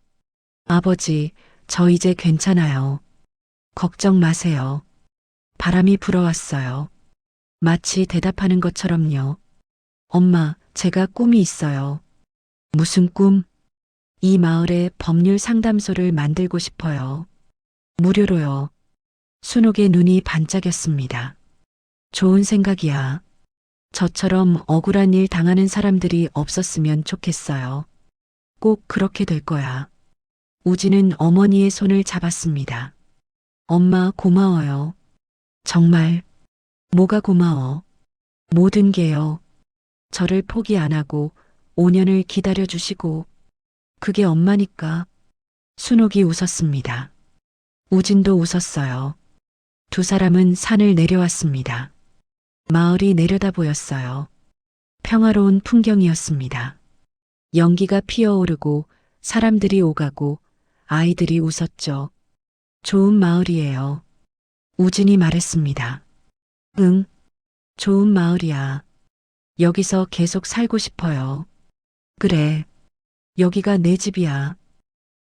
아버지, 저 이제 괜찮아요. 걱정 마세요. 바람이 불어왔어요. 마치 대답하는 것처럼요. 엄마, 제가 꿈이 있어요. 무슨 꿈? 이 마을에 법률 상담소를 만들고 싶어요. 무료로요. 순옥의 눈이 반짝였습니다. 좋은 생각이야. 저처럼 억울한 일 당하는 사람들이 없었으면 좋겠어요. 꼭 그렇게 될 거야. 우진은 어머니의 손을 잡았습니다. 엄마 고마워요. 정말. 뭐가 고마워. 모든 게요. 저를 포기 안 하고 5년을 기다려 주시고. 그게 엄마니까. 순옥이 웃었습니다. 우진도 웃었어요. 두 사람은 산을 내려왔습니다. 마을이 내려다 보였어요. 평화로운 풍경이었습니다. 연기가 피어오르고 사람들이 오가고 아이들이 웃었죠. 좋은 마을이에요. 우진이 말했습니다. 응, 좋은 마을이야. 여기서 계속 살고 싶어요. 그래, 여기가 내 집이야.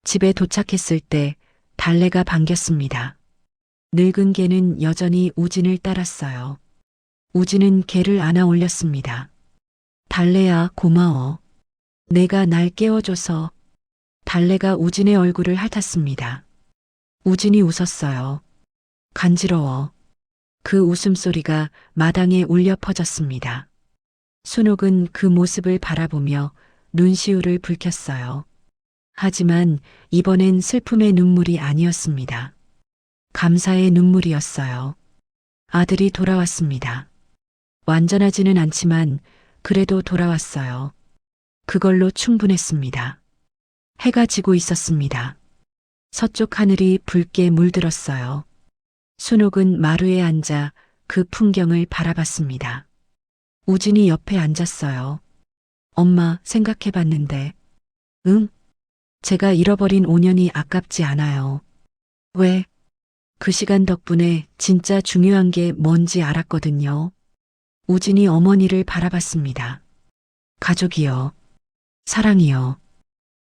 집에 도착했을 때 달래가 반겼습니다. 늙은 개는 여전히 우진을 따랐어요. 우진은 개를 안아 올렸습니다. 달래야, 고마워. 내가 날 깨워줘서. 달래가 우진의 얼굴을 핥았습니다. 우진이 웃었어요. 간지러워. 그 웃음소리가 마당에 울려 퍼졌습니다. 순옥은 그 모습을 바라보며 눈시울을 붉혔어요. 하지만 이번엔 슬픔의 눈물이 아니었습니다. 감사의 눈물이었어요. 아들이 돌아왔습니다. 완전하지는 않지만 그래도 돌아왔어요. 그걸로 충분했습니다. 해가 지고 있었습니다. 서쪽 하늘이 붉게 물들었어요. 순옥은 마루에 앉아 그 풍경을 바라봤습니다. 우진이 옆에 앉았어요. 엄마, 생각해봤는데. 응? 제가 잃어버린 5년이 아깝지 않아요. 왜? 그 시간 덕분에 진짜 중요한 게 뭔지 알았거든요. 우진이 어머니를 바라봤습니다. 가족이요. 사랑이요.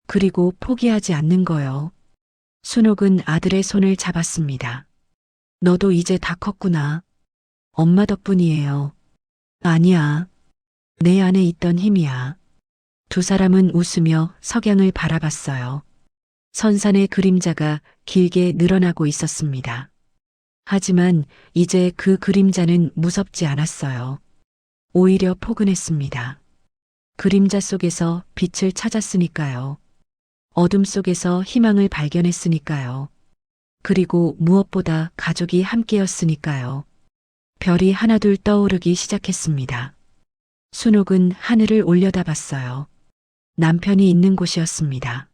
그리고 포기하지 않는 거요. 순옥은 아들의 손을 잡았습니다. 너도 이제 다 컸구나. 엄마 덕분이에요. 아니야. 내 안에 있던 힘이야. 두 사람은 웃으며 석양을 바라봤어요. 선산의 그림자가 길게 늘어나고 있었습니다. 하지만 이제 그 그림자는 무섭지 않았어요. 오히려 포근했습니다. 그림자 속에서 빛을 찾았으니까요. 어둠 속에서 희망을 발견했으니까요. 그리고 무엇보다 가족이 함께였으니까요. 별이 하나둘 떠오르기 시작했습니다. 순옥은 하늘을 올려다봤어요. 남편이 있는 곳이었습니다.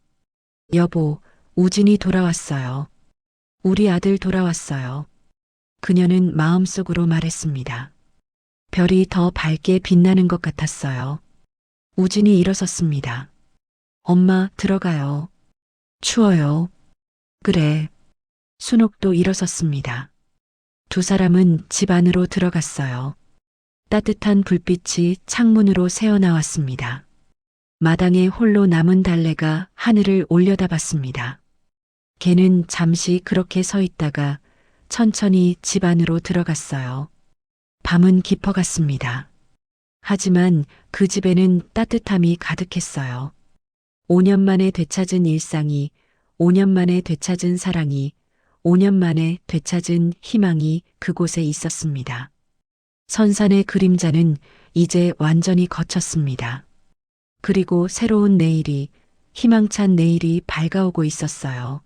여보, 우진이 돌아왔어요. 우리 아들 돌아왔어요. 그녀는 마음속으로 말했습니다. 별이 더 밝게 빛나는 것 같았어요. 우진이 일어섰습니다. 엄마, 들어가요. 추워요. 그래. 순옥도 일어섰습니다. 두 사람은 집 안으로 들어갔어요. 따뜻한 불빛이 창문으로 새어나왔습니다. 마당에 홀로 남은 달래가 하늘을 올려다봤습니다. 개는 잠시 그렇게 서 있다가 천천히 집 안으로 들어갔어요. 밤은 깊어갔습니다. 하지만 그 집에는 따뜻함이 가득했어요. 5년 만에 되찾은 일상이, 5년 만에 되찾은 사랑이, 5년 만에 되찾은 희망이 그곳에 있었습니다. 선산의 그림자는 이제 완전히 걷혔습니다. 그리고 새로운 내일이, 희망찬 내일이 밝아오고 있었어요.